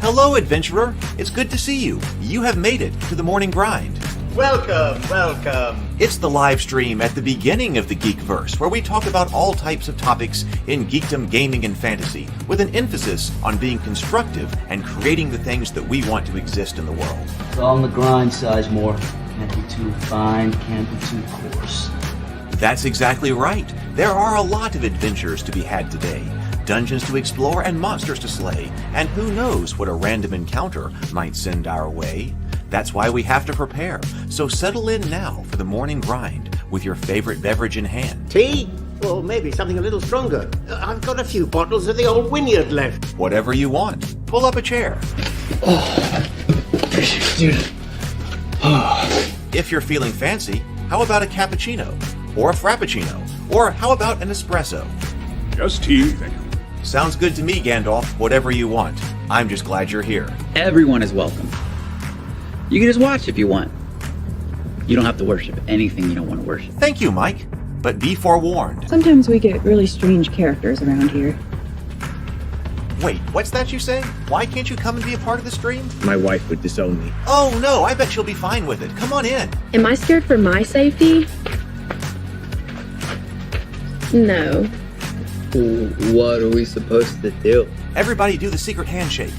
Hello, adventurer. It's good to see you. You have made it to the morning grind. Welcome, welcome. It's the live stream at the beginning of the Geekverse, where we talk about all types of topics in geekdom, gaming, and fantasy, with an emphasis on being constructive and creating the things that we want to exist in the world. It's all on the grind, Sizemore. Can't be too fine, can't be too coarse. That's exactly right. There are a lot of adventures to be had today. Dungeons to explore and monsters to slay, and who knows what a random encounter might send our way. That's why we have to prepare, so settle in now for the morning grind with your favorite beverage in hand. Tea? Or maybe something a little stronger. I've got a few bottles of the old Wynyard left. Whatever you want. Pull up a chair. Dude. If you're feeling fancy, how about a cappuccino? Or a frappuccino? Or how about an espresso? Just tea, thank you. Sounds good to me, Gandalf. Whatever you want. I'm just glad you're here. Everyone is welcome. You can just watch if you want. You don't have to worship anything you don't want to worship. Thank you, Mike. But be forewarned. Sometimes we get really strange characters around here. Wait, what's that you say? Why can't you come and be a part of the stream? My wife would disown me. Oh no, I bet she'll be fine with it. Come on in. Am I scared for my safety? No. What are we supposed to do? Everybody do the secret handshake.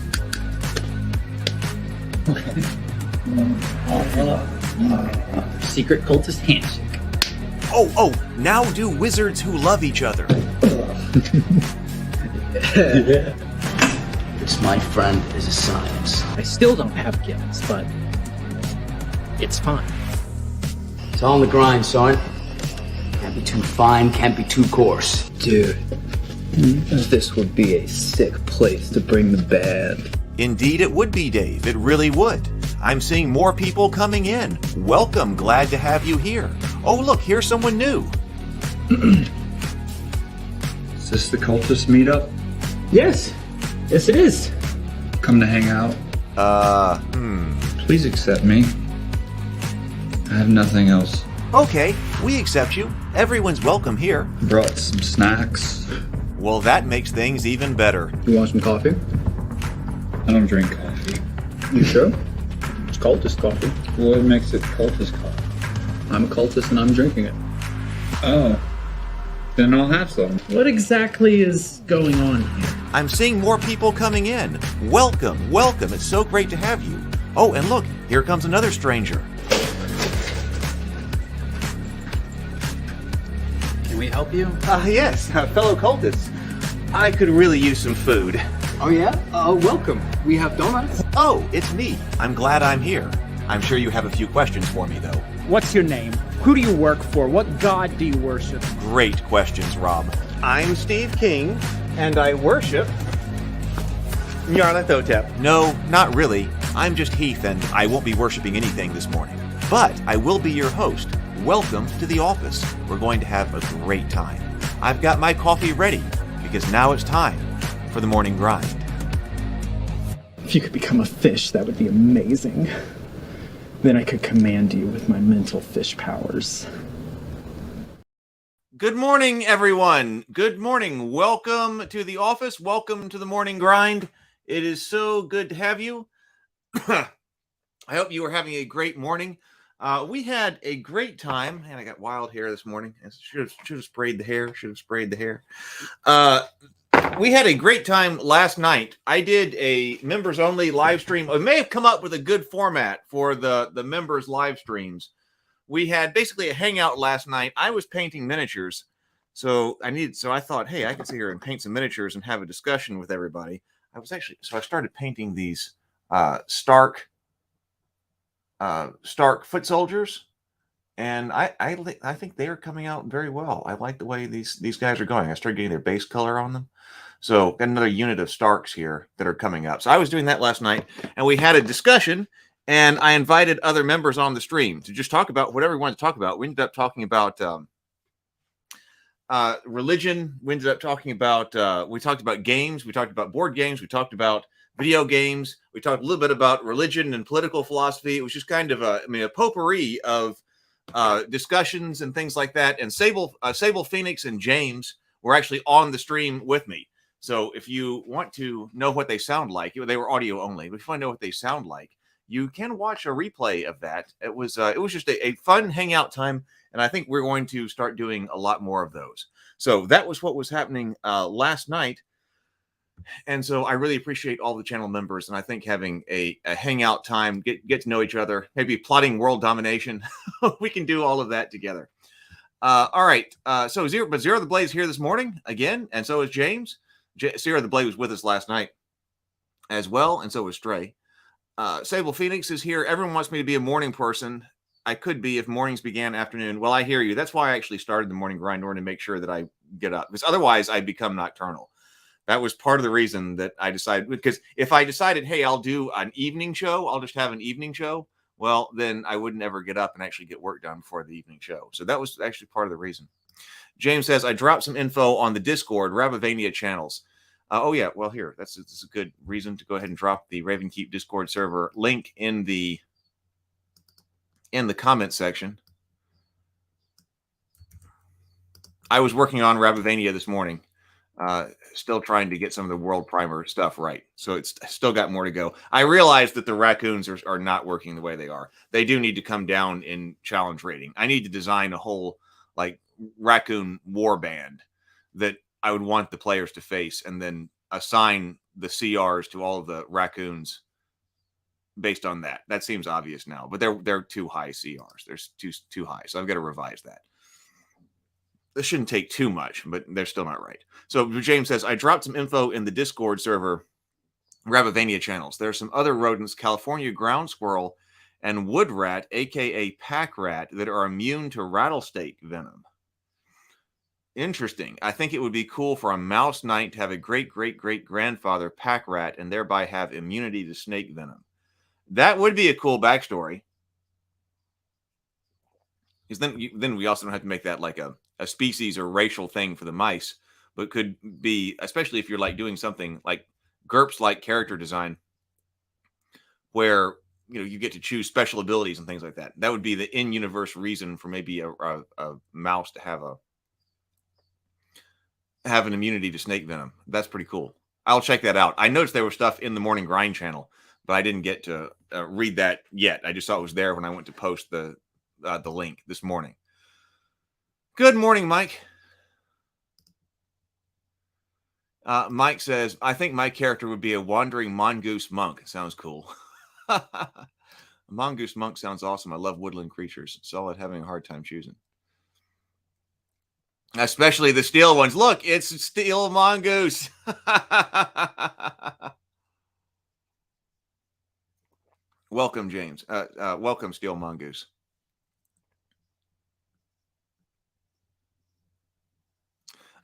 Secret cultist handshake. Oh, now do wizards who love each other. This, my friend, is a science. I still don't have gifts, but it's fine. It's all on the grind, son. Can't be too fine, can't be too coarse. Dude, this would be a sick place to bring the band. Indeed it would be, Dave. It really would. I'm seeing more people coming in. Welcome, glad to have you here. Oh look, here's someone new. Is this the cultist meetup? Yes it is. Come to hang out? Please accept me. I have nothing else. Okay, we accept you. Everyone's welcome here. Brought some snacks. Well, that makes things even better. You want some coffee? I don't drink coffee. You sure? It's cultist coffee. What makes it cultist coffee? I'm a cultist and I'm drinking it. Oh. Then I'll have some. What exactly is going on here? I'm seeing more people coming in. Welcome. It's so great to have you. Oh, and look, here comes another stranger. Can we help you? Yes, fellow cultists. I could really use some food. Oh yeah? Welcome. We have donuts. Oh, it's me. I'm glad I'm here. I'm sure you have a few questions for me, though. What's your name? Who do you work for? What god do you worship? Great questions, Rob. I'm Steve King, and I worship Nyarlathotep. No, not really. I'm just Heath, and I won't be worshiping anything this morning. But I will be your host. Welcome to the office. We're going to have a great time. I've got my coffee ready, because now it's time for the morning grind. If you could become a fish, that would be amazing. Then I could command you with my mental fish powers. Good morning, everyone. Good morning. Welcome to the office. Welcome to the morning grind. It is so good to have you. I hope you are having a great morning. We had a great time, and I got wild hair this morning. Should have sprayed the hair. We had a great time last night. I did a members only live stream. I may have come up with a good format for the members live streams. We had basically a hangout last night. I was painting miniatures. So I thought, hey, I can sit here and paint some miniatures and have a discussion with everybody. I started painting these Stark foot soldiers, and I think they are coming out very well. I like the way these guys are going. I started getting their base color on them. So got another unit of Starks here that are coming up. So I was doing that last night, and we had a discussion, and I invited other members on the stream to just talk about whatever we wanted to talk about. We ended up talking about religion. We ended up talking about we talked about games. We talked about board games. We talked about video games. We talked a little bit about religion and political philosophy. It was just kind of a potpourri of discussions and things like that. And Sable Phoenix and James were actually on the stream with me. So if you want to know what they sound like, they were audio only, but if you want to know what they sound like, you can watch a replay of that. It was just a fun hangout time, and I think we're going to start doing a lot more of those. So that was what was happening last night. And so I really appreciate all the channel members, and I think having a hangout time, get to know each other, maybe plotting world domination, we can do all of that together. All right. So Zero the Blaze here this morning again, and so is James. Zero the Blaze was with us last night as well, and so was Stray. Sable Phoenix is here. Everyone wants me to be a morning person. I could be if mornings began afternoon. Well, I hear you. That's why I actually started the morning grind in order to make sure that I get up, because otherwise I'd become nocturnal. That was part of the reason that I decided, because if I decided, hey, I'll do an evening show, I'll just have an evening show, well, then I wouldn't ever get up and actually get work done before the evening show. So that was actually part of the reason. James says, I dropped some info on the Discord, Rabavania channels. Oh, yeah. Well, here, that's a good reason to go ahead and drop the Ravenkeep Discord server link in the comment section. I was working on Rabavania this morning. Still trying to get some of the world primer stuff right. So it's still got more to go. I realize that the raccoons are not working the way they are. They do need to come down in challenge rating. I need to design a whole like raccoon war band that I would want the players to face, and then assign the CRs to all of the raccoons based on that. That seems obvious now, but they're too high CRs. They're too high. So I've got to revise that. This shouldn't take too much, but they're still not right. So James says, I dropped some info in the Discord server, Rabavania channels. There are some other rodents, California ground squirrel and wood rat, a.k.a. pack rat, that are immune to rattlesnake venom. Interesting. I think it would be cool for a mouse knight to have a great-great-great-grandfather pack rat and thereby have immunity to snake venom. That would be a cool backstory. Because then we also don't have to make that like a species or racial thing for the mice, but could be, especially if you're like doing something like GURPS like character design, where you get to choose special abilities and things like that. That would be the in-universe reason for maybe a mouse to have an immunity to snake venom. That's pretty cool. I'll check that out. I noticed there was stuff in the Morning Grind channel, but I didn't get to read that yet. I just saw it was there when I went to post the link this morning. Good morning, Mike. Mike says, I think my character would be a wandering mongoose monk. Sounds cool. Mongoose monk sounds awesome. I love woodland creatures. Solid having a hard time choosing. Especially the steel ones. Look, it's steel mongoose. Welcome, James. Welcome, steel mongoose.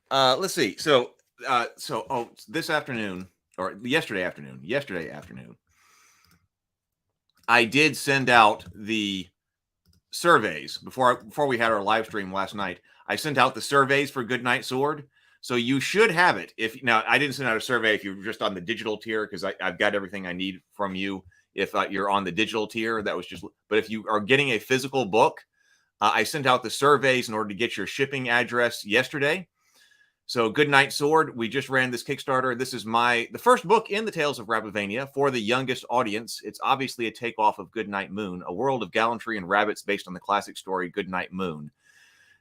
Let's see. So this afternoon, or yesterday afternoon, I did send out the surveys before we had our live stream last night. I sent out the surveys for Goodnight Sword. So you should have it. Now I didn't send out a survey if you're just on the digital tier, because I've got everything I need from you. If you're on the digital tier, but if you are getting a physical book, I sent out the surveys in order to get your shipping address yesterday. So Goodnight Sword, we just ran this Kickstarter. This is the first book in the Tales of Rabavania for the youngest audience. It's obviously a takeoff of Goodnight Moon, a world of gallantry and rabbits based on the classic story Goodnight Moon.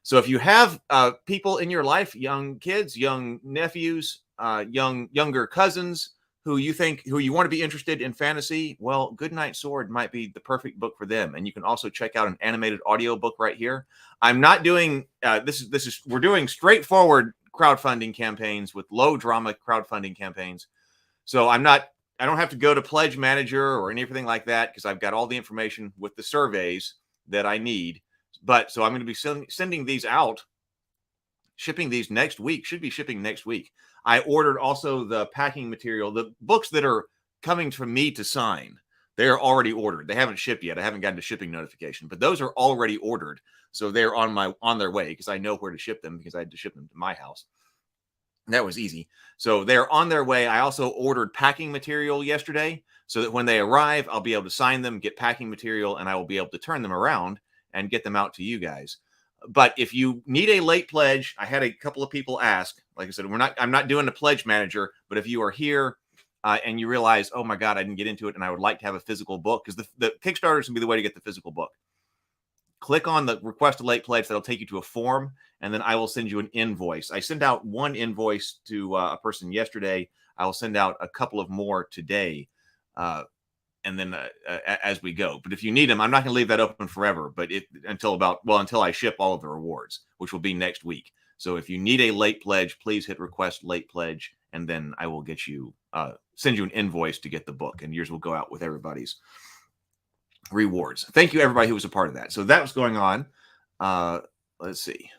So if you have people in your life, young kids, young nephews, younger cousins who you want to be interested in fantasy, well, Goodnight Sword might be the perfect book for them. And you can also check out an animated audio book right here. I'm not doing we're doing straightforward crowdfunding campaigns with low drama crowdfunding campaigns. So I don't have to go to Pledge Manager or anything like that, because I've got all the information with the surveys that I need. But so I'm going to be sending these out, shipping these next week, should be shipping next week. I ordered also the packing material, the books that are coming from me to sign. They're already ordered. They haven't shipped yet. I haven't gotten a shipping notification, but those are already ordered. So they're on their way, because I know where to ship them, because I had to ship them to my house. And that was easy. So they're on their way. I also ordered packing material yesterday, so that when they arrive, I'll be able to sign them, get packing material, and I will be able to turn them around and get them out to you guys. But if you need a late pledge, I had a couple of people ask. Like I said, I'm not doing a pledge manager, but if you are here and you realize, oh my God, I didn't get into it, and I would like to have a physical book, because the Kickstarter is going to be the way to get the physical book. Click on the request a late pledge. That'll take you to a form, and then I will send you an invoice. I sent out one invoice to a person yesterday. I will send out a couple of more today, and then as we go. But if you need them, I'm not going to leave that open forever, but until I ship all of the rewards, which will be next week. So if you need a late pledge, please hit request late pledge, and then I will get you send you an invoice to get the book, and yours will go out with everybody's rewards. Thank you, everybody who was a part of that. So that was going on. Let's see.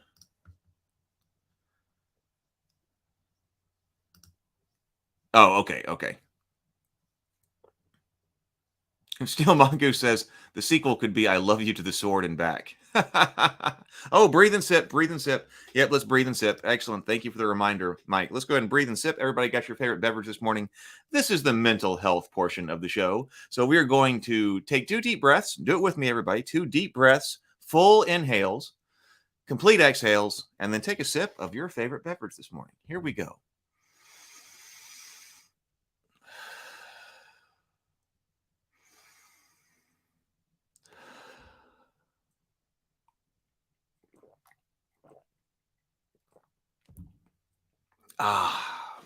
Oh, okay. Steel Mongoose says the sequel could be I Love You to the Sword and Back. Oh, breathe and sip. Yep, let's breathe and sip. Excellent. Thank you for the reminder, Mike. Let's go ahead and breathe and sip. Everybody got your favorite beverage this morning. This is the mental health portion of the show. So we're going to take 2 deep breaths. Do it with me, everybody. 2 deep breaths, full inhales, complete exhales, and then take a sip of your favorite beverage this morning. Here we go.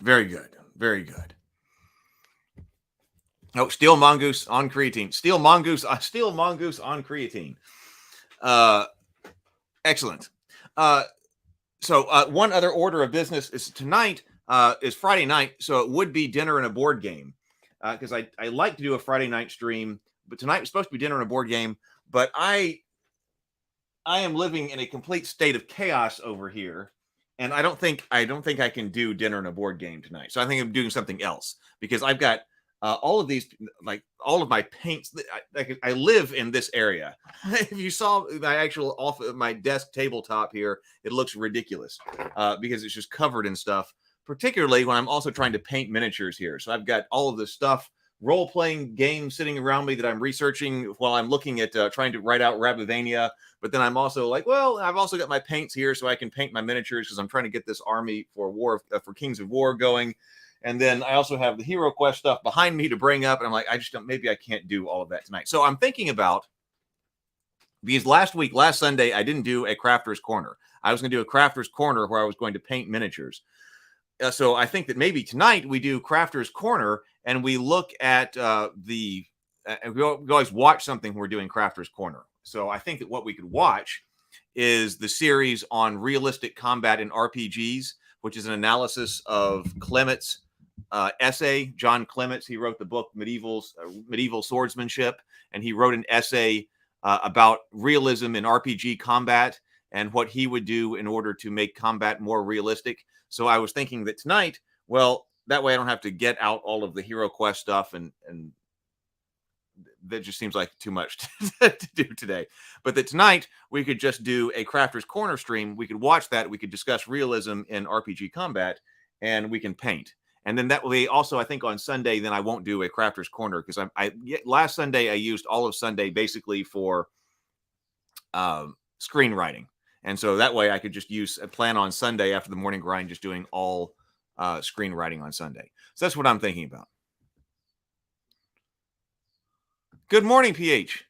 Very good. Very good. Oh, Steel Mongoose on creatine. Steel Mongoose on creatine. Excellent. So one other order of business is tonight is Friday night, so it would be dinner and a board game. Because I like to do a Friday night stream, but tonight was supposed to be dinner and a board game. But I am living in a complete state of chaos over here. And I don't think I can do dinner and a board game tonight. So I think I'm doing something else, because I've got all of these, like all of my paints. I live in this area. If you saw my actual my desk tabletop here, it looks ridiculous because it's just covered in stuff. Particularly when I'm also trying to paint miniatures here. So I've got all of this stuff, role-playing games sitting around me that I'm researching while I'm looking at trying to write out Rabavania. But then I'm also like, well, I've also got my paints here so I can paint my miniatures, because I'm trying to get this army for for Kings of War going. And then I also have the Hero Quest stuff behind me to bring up. And I'm like, maybe I can't do all of that tonight. So I'm thinking about, because last Sunday, I didn't do a Crafter's Corner. I was going to do a Crafter's Corner where I was going to paint miniatures. So I think that maybe tonight we do Crafter's Corner and we look at we always watch something when we're doing Crafter's Corner. So I think that what we could watch is the series on realistic combat in RPGs, which is an analysis of Clement's essay. John Clements, he wrote the book Medieval Swordsmanship, and he wrote an essay about realism in RPG combat and what he would do in order to make combat more realistic. So I was thinking that tonight, well, that way I don't have to get out all of the Hero Quest stuff, and that just seems like too much to do today. But that tonight we could just do a Crafter's Corner stream. We could watch that. We could discuss realism in RPG combat, and we can paint. And then that way also, I think on Sunday, then I won't do a Crafter's Corner, because last Sunday I used all of Sunday basically for screenwriting. And so that way I could just plan on Sunday after the morning grind, just doing all screenwriting on Sunday. So that's what I'm thinking about. Good morning, PH.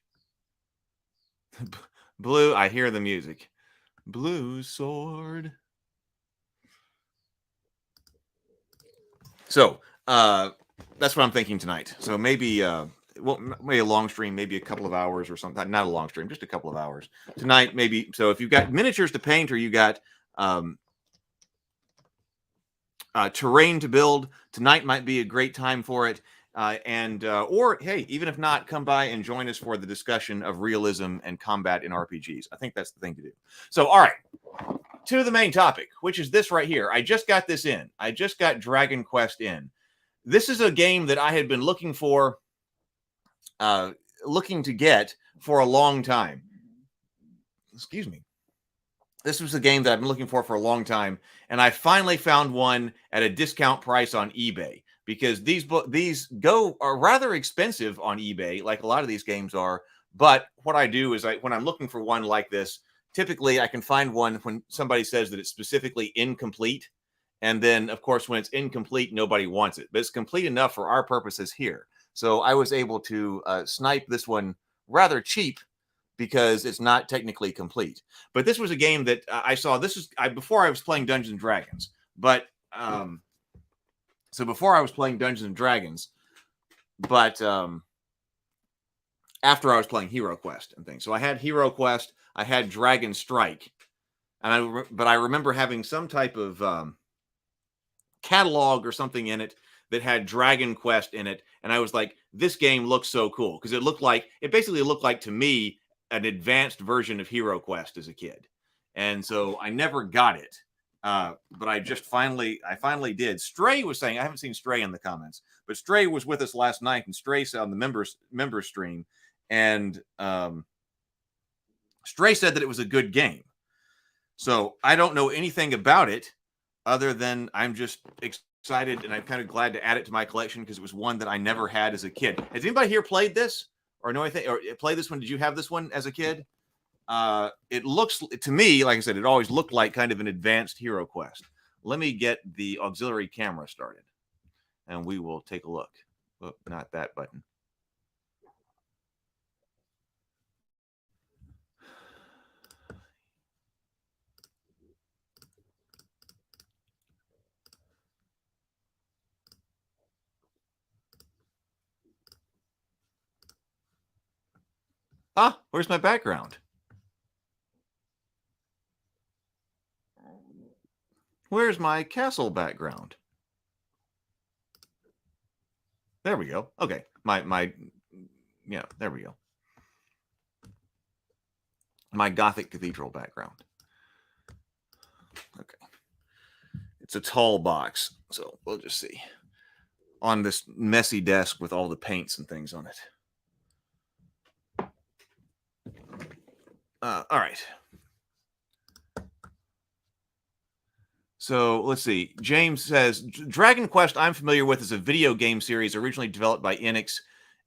Blue, I hear the music. Blue sword. So that's what I'm thinking tonight. So maybe maybe a long stream, maybe a couple of hours or something. Not a long stream, just a couple of hours tonight, maybe. So if you've got miniatures to paint, or you got terrain to build, tonight might be a great time for it. Or hey, even if not, come by and join us for the discussion of realism and combat in RPGs. I think that's the thing to do. So, all right, to the main topic, which is this right here. I just got this in. I just got Dragon Quest in. This is a game that I had been looking to get for a long time. Excuse me. This was a game that I've been looking for a long time, and I finally found one at a discount price on eBay. Because these are rather expensive on eBay, like a lot of these games are. But what I do is when I'm looking for one like this, typically I can find one when somebody says that it's specifically incomplete. And then, of course, when it's incomplete, nobody wants it. But it's complete enough for our purposes here. So I was able to snipe this one rather cheap because it's not technically complete. But this was a game that I saw. This is before I was playing Dungeons and Dragons. But so before I was playing Dungeons and Dragons, but after I was playing Hero Quest and things. So I had Hero Quest, I had Dragon Strike, and but I remember having some type of catalog or something in it that had Dragon Quest in it, and I was like, this game looks so cool because it basically looked like to me an advanced version of Hero Quest as a kid. And so I never got it, but I finally did. Stray was saying, I haven't seen Stray in the comments, but Stray was with us last night, and Stray said on the member stream, and Stray said that it was a good game. So I don't know anything about it other than I'm just excited, and I'm kind of glad to add it to my collection because it was one that I never had as a kid. Has anybody here played this or know anything or played this one? Did you have this one as a kid? It looks to me, like I said, it always looked like kind of an advanced Hero Quest. Let me get the auxiliary camera started, and we will take a look. Oh, not that button. Ah, where's my background? Where's my castle background? There we go. Okay. Yeah, there we go. My Gothic cathedral background. Okay. It's a tall box, so we'll just see. On this messy desk with all the paints and things on it. All right. So let's see. James says, Dragon Quest I'm familiar with is a video game series originally developed by Enix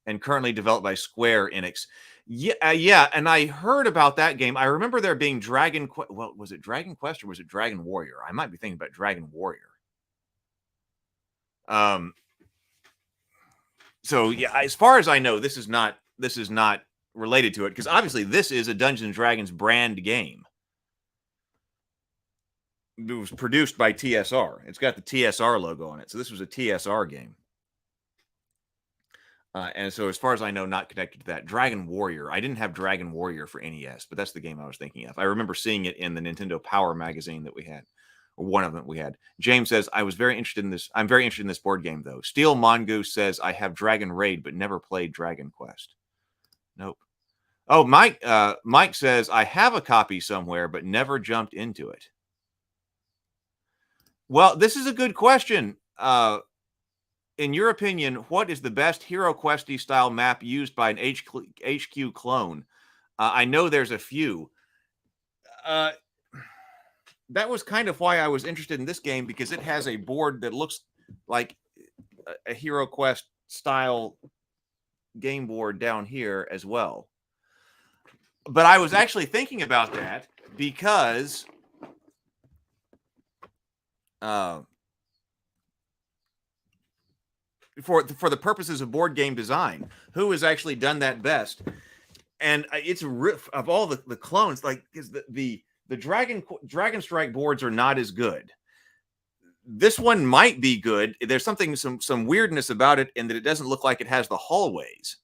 and currently developed by Square Enix. Yeah, and I heard about that game. I remember there being Dragon Quest. Well, was it Dragon Quest or was it Dragon Warrior? I might be thinking about Dragon Warrior. So yeah, as far as I know, this is not related to it because obviously this is a Dungeons and Dragons brand game. It was produced by TSR. It's got the TSR logo on it. So this was a TSR game. And so as far as I know, not connected to that. Dragon Warrior. I didn't have Dragon Warrior for NES, but that's the game I was thinking of. I remember seeing it in the Nintendo Power magazine that we had. Or one of them we had. James says, I'm very interested in this board game, though. Steel Mongoose says, I have Dragon Raid, but never played Dragon Quest. Nope. Oh, Mike says, I have a copy somewhere, but never jumped into it. Well, this is a good question. In your opinion, what is the best Hero Questy style map used by an HQ clone? I know there's a few. That was kind of why I was interested in this game because it has a board that looks like a Hero Quest style game board down here as well. But I was actually thinking about that because for the purposes of board game design, who has actually done that best? And it's of all the clones, like is the Dragon Strike boards are not as good. This one might be good. There's some weirdness about it in that it doesn't look like it has the hallways.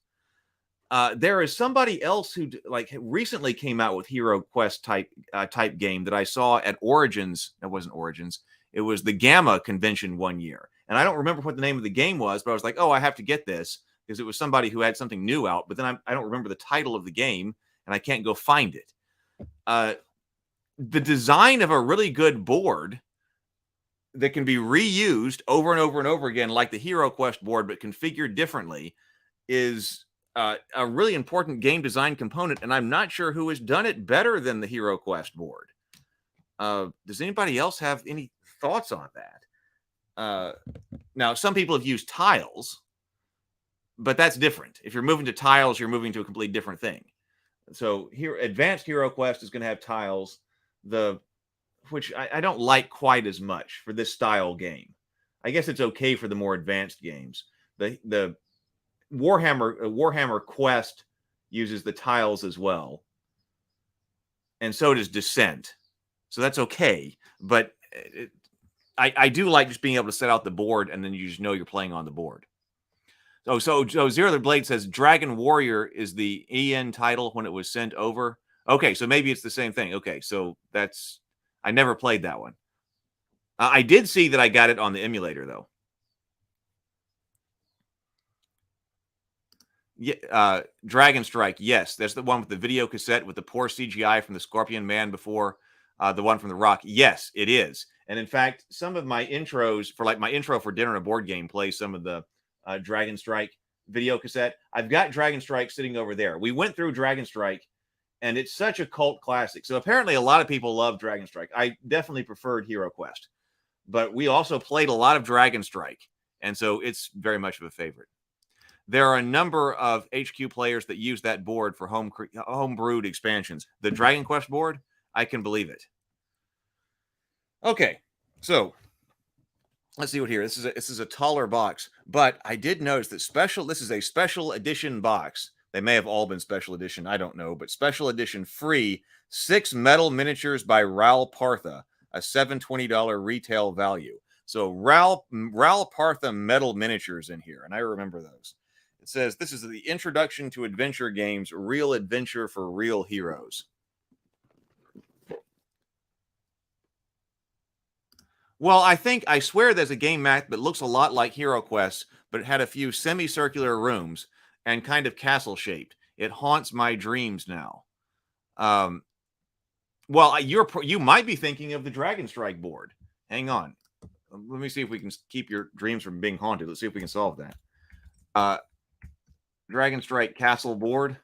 There is somebody else who recently came out with Hero Quest type game that I saw at Origins. It wasn't Origins. It was the Gamma convention one year. And I don't remember what the name of the game was, but I was like, oh, I have to get this because it was somebody who had something new out. But then I don't remember the title of the game and I can't go find it. The design of a really good board that can be reused over and over and over again, like the Hero Quest board, but configured differently, is a really important game design component. And I'm not sure who has done it better than the Hero Quest board. Does anybody else have any thoughts on that? Now, some people have used tiles, but that's different. If you're moving to tiles, you're moving to a completely different thing. So here, Advanced Hero Quest is going to have tiles, which I don't like quite as much for this style game. I guess it's okay for the more advanced games. The Warhammer Quest uses the tiles as well, and so does Descent. So that's okay, but I do like just being able to set out the board, and then you just know you're playing on the board. So Zero the Blade says Dragon Warrior is the EN title when it was sent over. Okay, so maybe it's the same thing. Okay, so I never played that one. I did see that I got it on the emulator, though. Yeah, Dragon Strike, yes. That's the one with the video cassette with the poor CGI from the Scorpion Man before the one from The Rock. Yes, it is. And in fact, some of my intros for my intro for Dinner and a Board Game plays some of the Dragon Strike video cassette. I've got Dragon Strike sitting over there. We went through Dragon Strike, and it's such a cult classic. So apparently a lot of people love Dragon Strike. I definitely preferred Hero Quest, but we also played a lot of Dragon Strike, and so it's very much of a favorite. There are a number of HQ players that use that board for home-brewed expansions. The Dragon Quest board, I can believe it. Okay, so let's see what here. This is a taller box, but I did notice that this is a special edition box. They may have all been special edition, I don't know, but special edition free 6 metal miniatures by Raul Partha, a $720 retail value. So Raul Partha metal miniatures in here, and I remember those. It says this is the Introduction to Adventure Games, Real Adventure for Real Heroes. Well, I swear there's a game map that looks a lot like Hero Quest, but it had a few semicircular rooms and kind of castle-shaped. It haunts my dreams now. Well, you might be thinking of the Dragon Strike board. Hang on. Let me see if we can keep your dreams from being haunted. Let's see if we can solve that. Dragon Strike Castle board.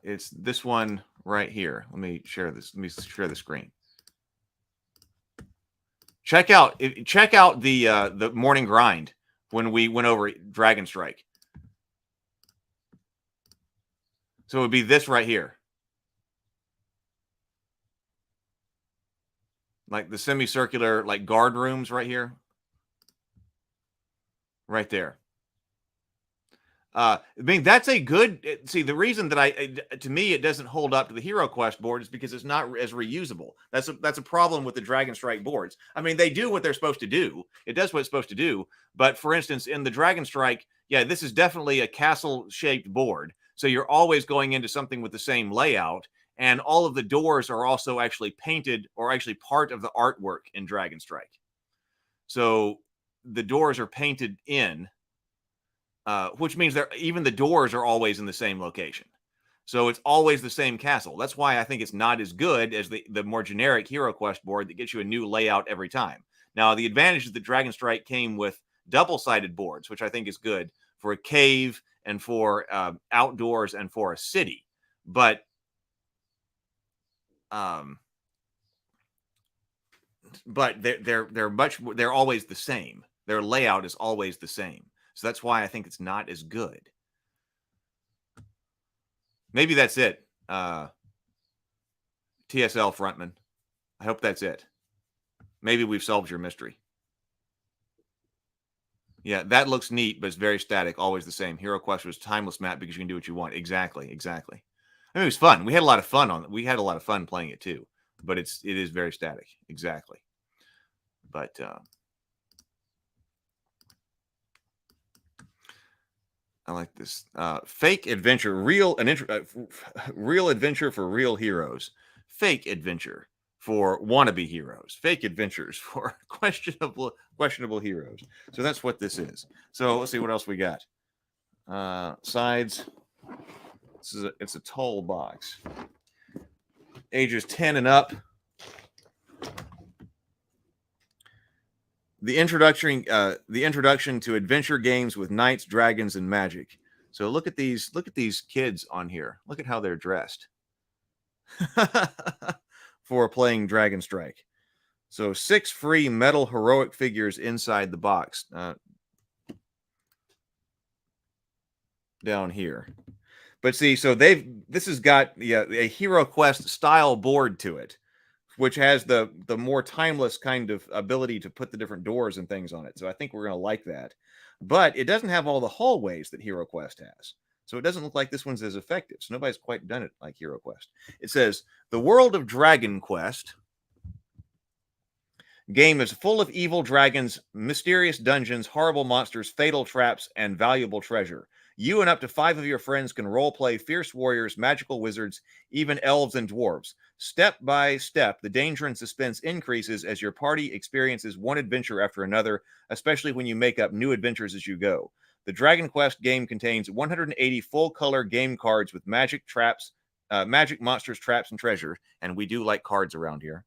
It's this one right here. Let me share this. Let me share the screen. Check out the morning grind when we went over Dragon Strike. So it would be this right here. Like the semicircular, like guard rooms right here. Right there. I mean, that's a good, see, the reason that to me, it doesn't hold up to the Hero Quest board is because it's not as reusable. That's a problem with the Dragon Strike boards. I mean, they do what they're supposed to do. It does what it's supposed to do. But for instance, in the Dragon Strike, yeah, this is definitely a castle-shaped board. So you're always going into something with the same layout. And all of the doors are also actually painted or actually part of the artwork in Dragon Strike. So the doors are painted in, which means even the doors are always in the same location. So it's always the same castle. That's why I think it's not as good as the more generic Hero Quest board that gets you a new layout every time. Now, the advantage is that Dragon Strike came with double-sided boards, which I think is good for a cave and for outdoors and for a city. But they're always the same. Their layout is always the same. So that's why I think it's not as good. Maybe that's it. TSL frontman. I hope that's it. Maybe we've solved your mystery. Yeah, that looks neat, but it's very static, always the same. Hero Quest was timeless map because you can do what you want. Exactly. I mean, it was fun. We had a lot of fun on it. We had a lot of fun playing it too, but it is very static. Exactly. But I like this. Fake adventure, real adventure for real heroes. Fake adventure for wannabe heroes. Fake adventures for questionable heroes. So that's what this is. So let's see what else we got. Sides. It's a tall box. Ages 10 and up. The introduction to adventure games with knights, dragons, and magic. So look at these kids on here. Look at how they're dressed for playing Dragon Strike. So 6 free metal heroic figures inside the box. Down here. But see, so this has got a Hero Quest style board to it, which has the more timeless kind of ability to put the different doors and things on it. So I think we're going to like that. But it doesn't have all the hallways that Hero Quest has. So it doesn't look like this one's as effective. So nobody's quite done it like Hero Quest. It says, the world of Dragon Quest game is full of evil dragons, mysterious dungeons, horrible monsters, fatal traps, and valuable treasure. You and up to 5 of your friends can roleplay fierce warriors, magical wizards, even elves and dwarves. Step by step, the danger and suspense increases as your party experiences one adventure after another, especially when you make up new adventures as you go. The Dragon Quest game contains 180 full-color game cards with magic traps, magic monsters, traps, and treasure. And we do like cards around here.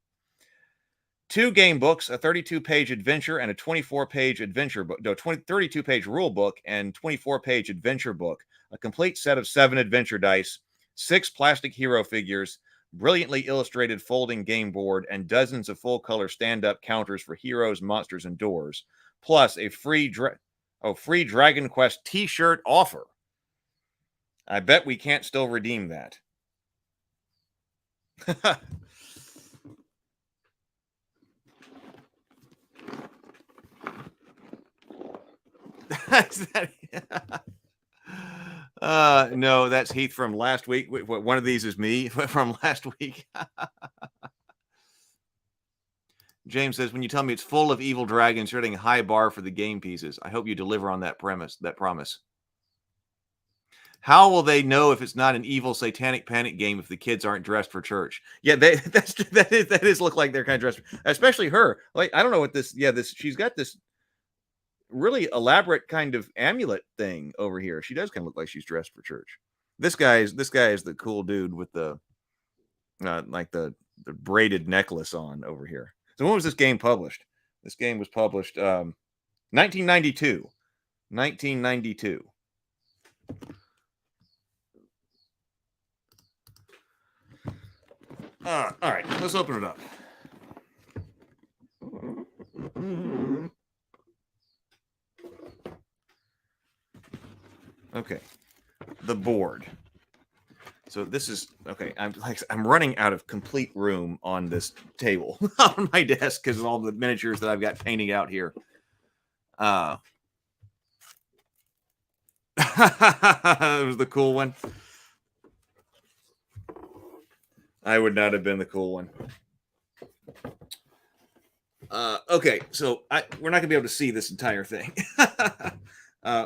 2 game books, a 32-page adventure and a 24-page adventure book, 32-page rule book and 24-page adventure book, a complete set of 7 adventure dice, 6 plastic hero figures, brilliantly illustrated folding game board, and dozens of full-color stand-up counters for heroes, monsters, and doors, plus a free Dragon Quest t-shirt offer. I bet we can't still redeem that. No, that's Heath from last week. One of these is me from last week. James says, when you tell me it's full of evil dragons, you're setting a high bar for the game pieces. I hope you deliver on that promise. How will they know if it's not an evil satanic panic game if the kids aren't dressed for church? Yeah, that is look like they're kind of dressed, especially her. Like, I don't know what this. Yeah, she's got this really elaborate kind of amulet thing over here. She does kind of look like she's dressed for church. This guy is the cool dude with the like the braided necklace on over here. So when was this game published? This game was published 1992. 1992. All right, let's open it up. Okay, the board. So this is okay. I'm running out of complete room on this table on my desk because of all the miniatures that I've got painting out here. It was the cool one. I would not have been the cool one. Okay, so we're not gonna be able to see this entire thing.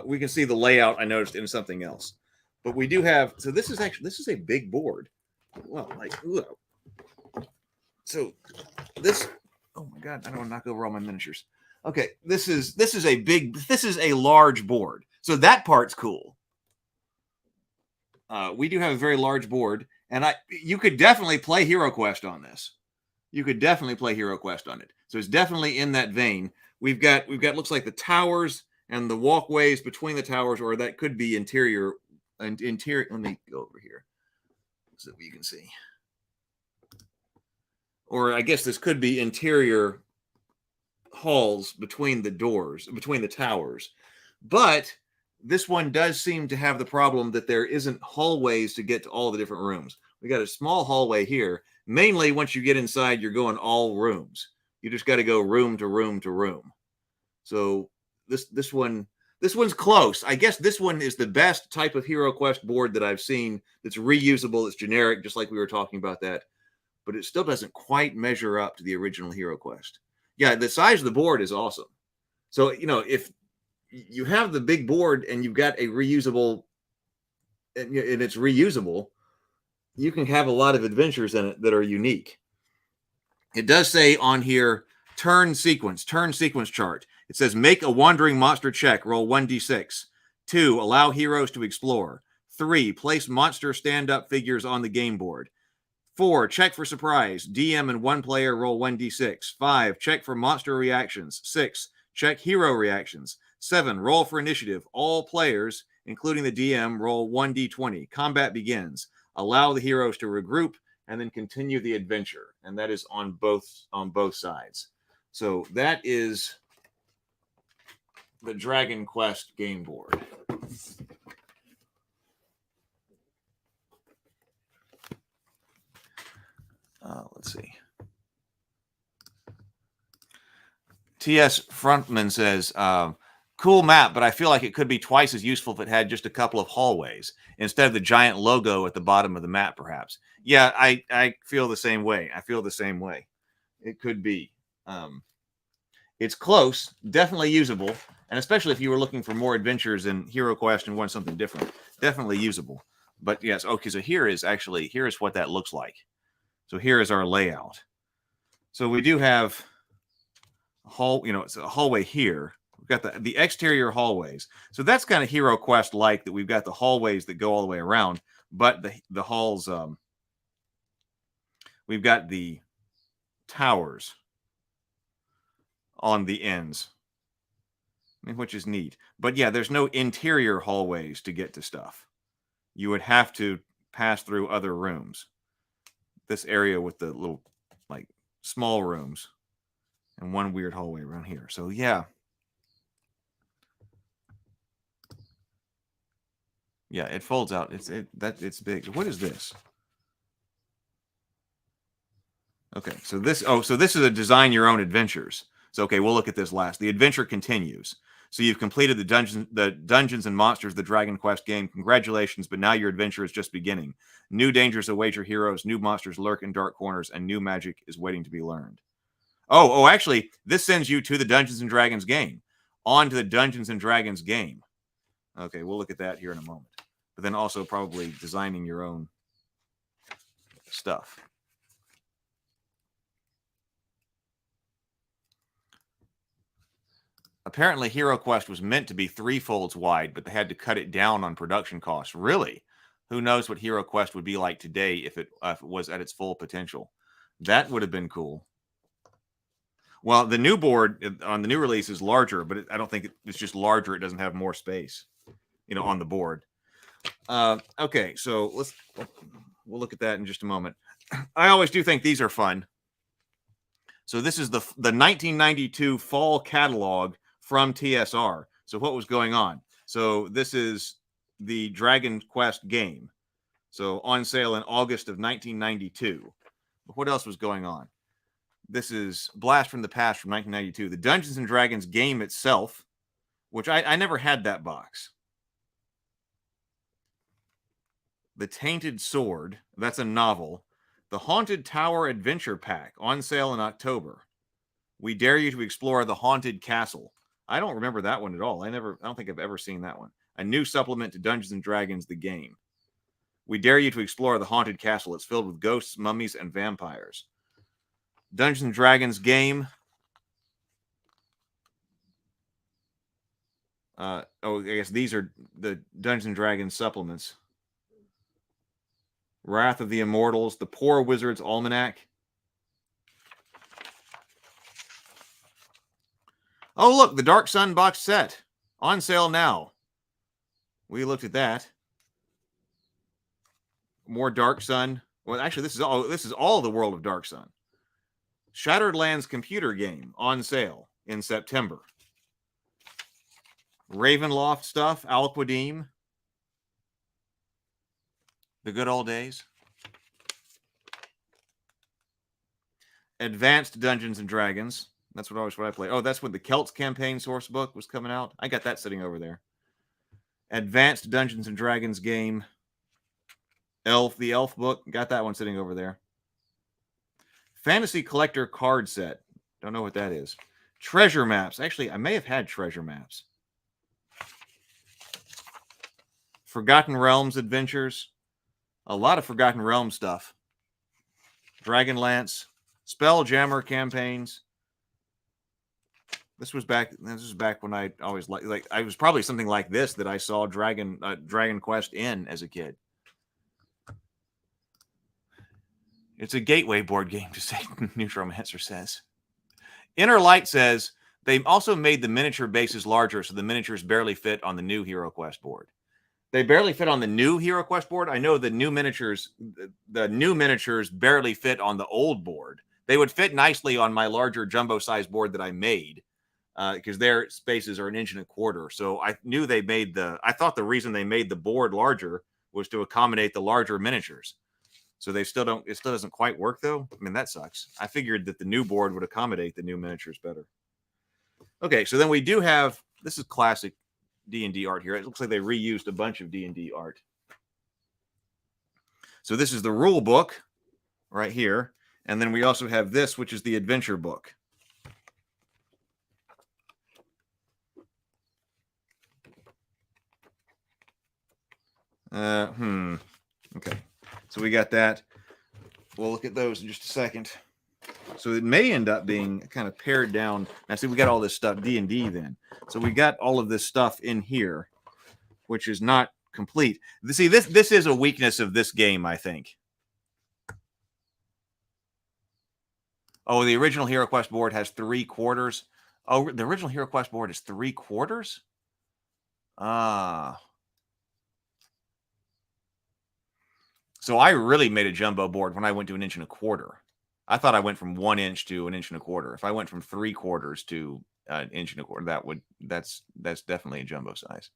We can see the layout I noticed in something else, but we do have. So this is a big board. Well, like, ooh. So this. Oh my God! I don't want to knock over all my miniatures. Okay, this is a large board. So that part's cool. We do have a very large board, and you could definitely play Hero Quest on this. You could definitely play Hero Quest on it. So it's definitely in that vein. We've got looks like the towers and the walkways between the towers, or that could be interior. Let me go over here so that you can see. Or I guess this could be interior halls between the doors, between the towers. But this one does seem to have the problem that there isn't hallways to get to all the different rooms. We got a small hallway here. Mainly, once you get inside, you're going all rooms. You just got to go room to room to room. So this one's close. I guess this one is the best type of Hero Quest board that I've seen that's reusable, it's generic, just like we were talking about that. But it still doesn't quite measure up to the original Hero Quest. Yeah, the size of the board is awesome. So, if you have the big board and you've got a reusable, and it's reusable, you can have a lot of adventures in it that are unique. It does say on here, turn sequence chart. It says, make a wandering monster check, roll 1d6. 2, allow heroes to explore. 3, place monster stand-up figures on the game board. 4, check for surprise. DM and 1 player roll 1d6. 5, check for monster reactions. 6, check hero reactions. 7, roll for initiative. All players, including the DM, roll 1d20. Combat begins. Allow the heroes to regroup. and then continue the adventure, and that is on both sides. So that is the Dragon Quest game board. Let's see. TS Frontman says, cool map, but I feel like it could be twice as useful if it had just a couple of hallways instead of the giant logo at the bottom of the map, perhaps. Yeah, I feel the same way. It could be. It's close, definitely usable, and especially if you were looking for more adventures in Hero Quest and want something different, definitely usable. But yes, okay, so here is what that looks like. So here is our layout. So we do have it's a hallway here. We've got the exterior hallways. So that's kind of Hero Quest like, that we've got the hallways that go all the way around, but the halls, we've got the towers on the ends, which is neat. But yeah, there's no interior hallways to get to stuff. You would have to pass through other rooms. This area with the little, like, small rooms and one weird hallway around here. So yeah. Yeah, it folds out. It's big. What is this? Okay, so this is a design your own adventures. So okay, we'll look at this last. The adventure continues. So you've completed the Dungeons and Monsters, the Dragon Quest game. Congratulations, but now your adventure is just beginning. New dangers await your heroes, new monsters lurk in dark corners, and new magic is waiting to be learned. Oh, actually, this sends you to the Dungeons and Dragons game. On to the Dungeons and Dragons game. Okay, we'll look at that here in a moment. But then also probably designing your own stuff. Apparently, Hero Quest was meant to be 3 folds wide, but they had to cut it down on production costs. Really? Who knows what Hero Quest would be like today if it was at its full potential? That would have been cool. Well, the new board on the new release is larger, but I don't think it's just larger. It doesn't have more space, on the board. Okay, so we'll look at that in just a moment. I always do think these are fun. So this is the 1992 fall catalog from TSR. So what was going on? So this is the Dragon Quest game. So on sale in August of 1992. But what else was going on? This is Blast from the Past from 1992. The Dungeons and Dragons game itself, which I never had that box. The Tainted Sword, that's a novel. The Haunted Tower Adventure Pack, on sale in October. We dare you to explore the Haunted Castle. I don't remember that one at all. I don't think I've ever seen that one. A new supplement to Dungeons and Dragons, the game. We dare you to explore the Haunted Castle. It's filled with ghosts, mummies, and vampires. Dungeons and Dragons game. I guess these are the Dungeons and Dragons supplements. Wrath of the Immortals, the Poor Wizard's Almanac. Oh, look, the Dark Sun box set. On sale now. We looked at that. More Dark Sun. Well, actually, this is all the world of Dark Sun. Shattered Lands computer game on sale in September. Ravenloft stuff, Alquadim. The good old days. Advanced Dungeons and Dragons. That's what I play. Oh, that's when the Celts campaign source book was coming out. I got that sitting over there. Advanced Dungeons and Dragons game. The Elf book. Got that one sitting over there. Fantasy Collector card set. Don't know what that is. Treasure maps. Actually, I may have had treasure maps. Forgotten Realms adventures. A lot of Forgotten Realms stuff. Dragonlance. Spelljammer campaigns. This was back when I always like I was probably something like this that I saw Dragon Quest in as a kid. It's a gateway board game, to say Neutromancer says. Inner Light says they also made the miniature bases larger, so the miniatures barely fit on the new Hero Quest board. They barely fit on the new HeroQuest board. I know the new miniatures barely fit on the old board. They would fit nicely on my larger jumbo size board that I made because their spaces are 1.25 inches. So I knew they made I thought the reason they made the board larger was to accommodate the larger miniatures. So it still doesn't quite work though. I mean, that sucks. I figured that the new board would accommodate the new miniatures better. Okay, so then we do have, this is classic D&D art here. It looks like they reused a bunch of D&D art. So this is the rule book right here. And then we also have this, which is the adventure book. Okay. So we got that. We'll look at those in just a second. So it may end up being kind of pared down. Now, see, we got all this stuff, D&D then. So we got all of this stuff in here, which is not complete. See, this is a weakness of this game, I think. Oh, the original HeroQuest board has 3/4. Oh, the original HeroQuest board is 3/4? Ah. So I really made a jumbo board when I went to 1.25 inches. I thought I went from 1 inch to 1.25 inches. If I went from 3/4 to 1.25 inches, that's definitely a jumbo size.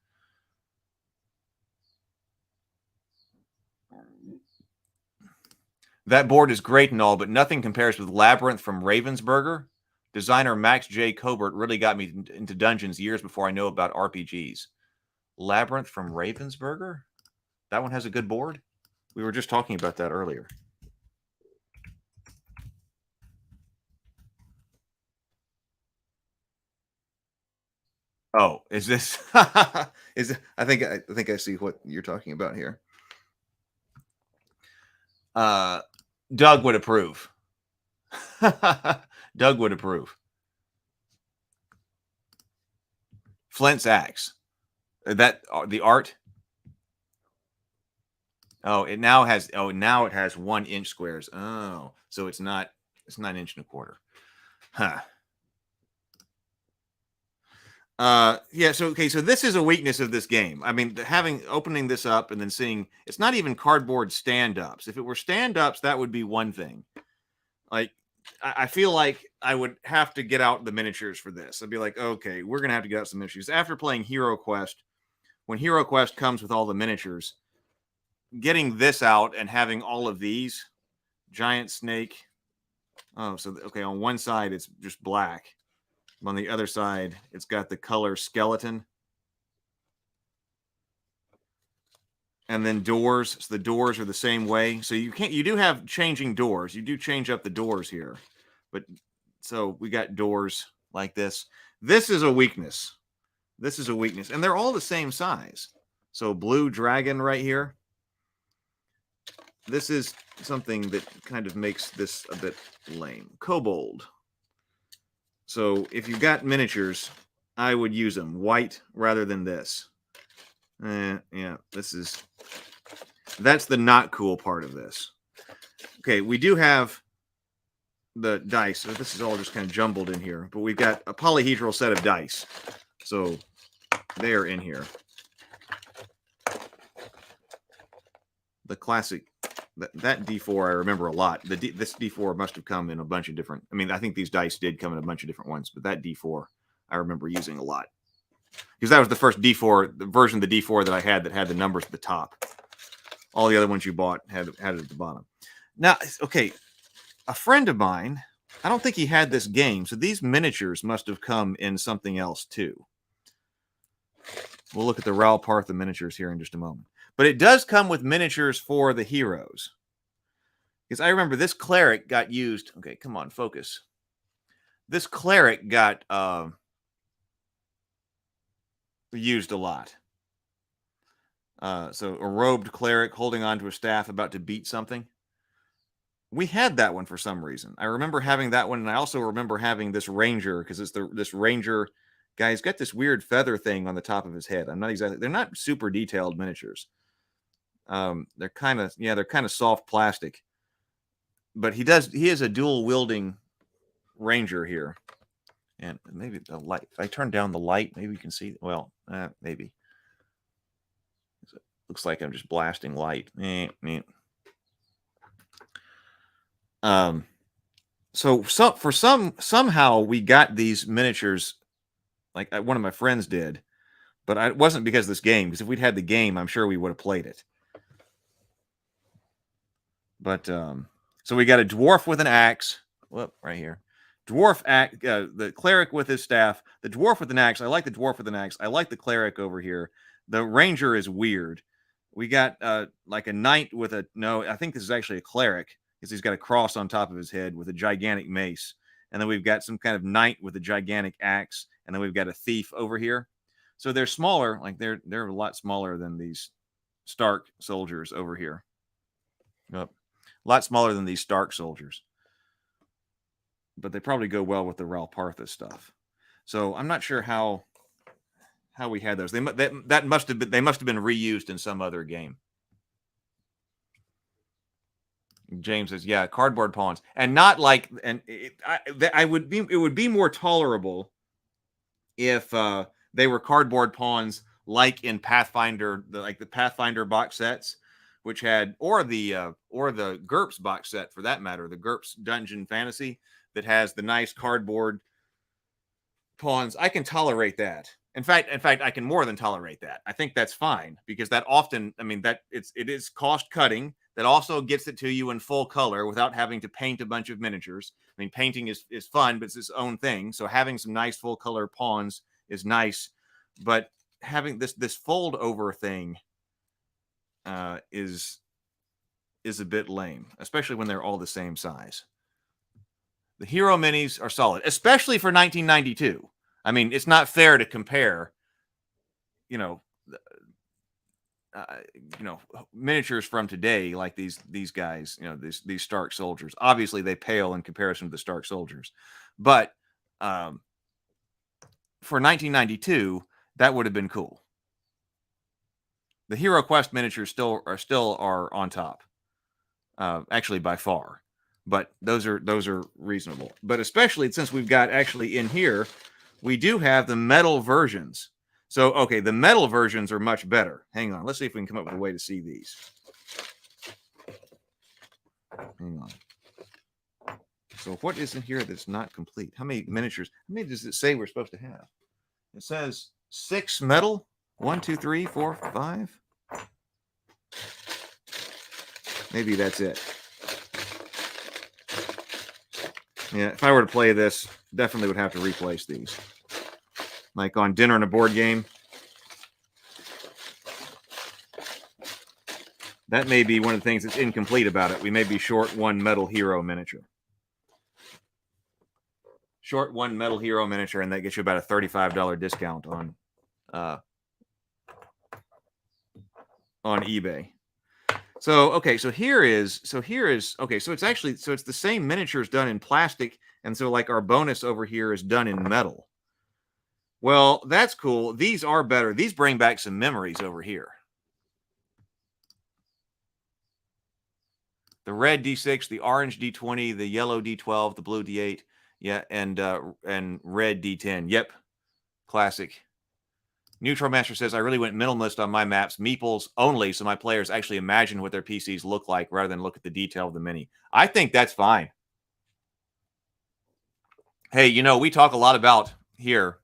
That board is great and all, but nothing compares with Labyrinth from Ravensburger. Designer Max J. Cobert really got me into dungeons years before I know about RPGs. Labyrinth from Ravensburger? That one has a good board? We were just talking about that earlier. Oh, is this? I think I see what you're talking about here. Doug would approve. Doug would approve. Flint's axe. That the art. Oh, now it has 1 inch squares. Oh, so it's not 1.25 inches. Huh. Yeah, so okay, so this is a weakness of this game. I mean, opening this up and then seeing it's not even cardboard stand-ups. If it were stand-ups, that would be one thing. Like, I feel like I would have to get out the miniatures for this. I'd be like, okay, we're gonna have to get out some miniatures. After playing HeroQuest, when HeroQuest comes with all the miniatures, getting this out and having all of these, giant snake. Oh, so okay, on one side it's just black. On the other side, it's got the color skeleton. And then doors. So the doors are the same way. So you do have changing doors. You do change up the doors here. But so we got doors like this. This is a weakness. This is a weakness. And they're all the same size. So blue dragon right here. This is something that kind of makes this a bit lame. Kobold. So if you've got miniatures, I would use them white rather than this. Yeah, that's the not cool part of this. Okay, we do have the dice. So this is all just kind of jumbled in here, but we've got a polyhedral set of dice. So they're in here. The classic. That D4 I remember a lot. This D4 must have come in a bunch of different. I mean, I think these dice did come in a bunch of different ones, but that D4 I remember using a lot because that was the first D4, the version of the D4 that I had that had the numbers at the top. All the other ones you bought had it at the bottom. Now, okay, a friend of mine, I don't think he had this game, so these miniatures must have come in something else too. We'll look at the Raoul Partha miniatures here in just a moment. But it does come with miniatures for the heroes. Because I remember this cleric got used. Okay, come on, focus. This cleric got used a lot. So a robed cleric holding onto a staff about to beat something. We had that one for some reason. I remember having that one, and I also remember having this ranger, because it's this ranger guy. He's got this weird feather thing on the top of his head. They're not super detailed miniatures. They're kind of soft plastic, but he is a dual wielding ranger here. And maybe the light, if I turn down the light, maybe you can see. Well, maybe Looks like I'm just blasting light. So somehow we got these miniatures, like one of my friends did, but it wasn't because of this game. Because if we'd had the game, I'm sure we would have played it. But so we got a dwarf with an axe. Whoop, right here. Dwarf axe, the cleric with his staff. The dwarf with an axe. I like the dwarf with an axe. I like the cleric over here. The ranger is weird. We got like a knight with a I think this is actually a cleric because he's got a cross on top of his head with a gigantic mace. And then we've got some kind of knight with a gigantic axe, and then we've got a thief over here. So they're smaller, like they're a lot smaller than these Stark soldiers over here. Yep. A lot smaller than these Stark soldiers. But they probably go well with the Ralpartha stuff. So I'm not sure how we had those. They must have been reused in some other game. James says, "Yeah, cardboard pawns, and not like." And it would be more tolerable if they were cardboard pawns, like in Pathfinder, like the Pathfinder box sets, which had, or the GURPS box set for that matter, the GURPS Dungeon Fantasy that has the nice cardboard pawns. I can tolerate that. In fact, I can more than tolerate that. I think that's fine because that often, it is cost cutting. That also gets it to you in full color without having to paint a bunch of miniatures. I mean, painting is fun, but it's its own thing. So having some nice full color pawns is nice, but having this fold over thing is a bit lame, especially when they're all the same size. The hero minis are solid, especially for 1992. I mean, it's not fair to compare, miniatures from today, like these guys, these Stark soldiers. Obviously, they pale in comparison to the Stark soldiers, but for 1992, that would have been cool. The Hero Quest miniatures still are on top, actually by far, but those are reasonable. But especially since we've got actually in here, we do have the metal versions. So, okay, the metal versions are much better. Hang on. Let's see if we can come up with a way to see these. Hang on. So what is in here that's not complete? How many miniatures? How many does it say we're supposed to have? It says 6 metal. 1, 2, 3, 4, 5. Maybe that's it. Yeah, if I were to play this, definitely would have to replace these. Like on Dinner and a Board Game. That may be one of the things that's incomplete about it. We may be short 1 metal hero miniature. Short 1 metal hero miniature, and that gets you about a $35 discount on eBay. So okay, so it's the same miniatures done in plastic, and so like our bonus over here is done in metal. Well, that's cool. These are better. These bring back some memories over here. The red D6, the orange D20, the yellow D12, the blue D8, yeah, and red D10. Yep, classic. Neutral Master says, I really went minimalist on my maps, meeples only, so my players actually imagine what their PCs look like rather than look at the detail of the mini. I think that's fine. Hey, we talk a lot about here,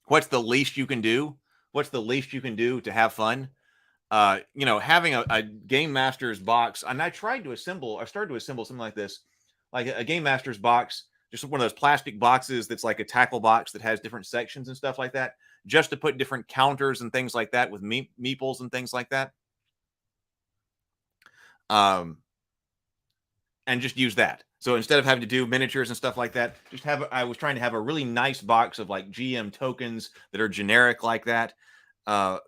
what's the least you can do? What's the least you can do to have fun? Having a Game Master's box, and I started to assemble something like this, like a Game Master's box, just one of those plastic boxes that's like a tackle box that has different sections and stuff like that, just to put different counters and things like that with meeples and things like that. And just use that. So instead of having to do miniatures and stuff like that, I was trying to have a really nice box of like GM tokens that are generic like that.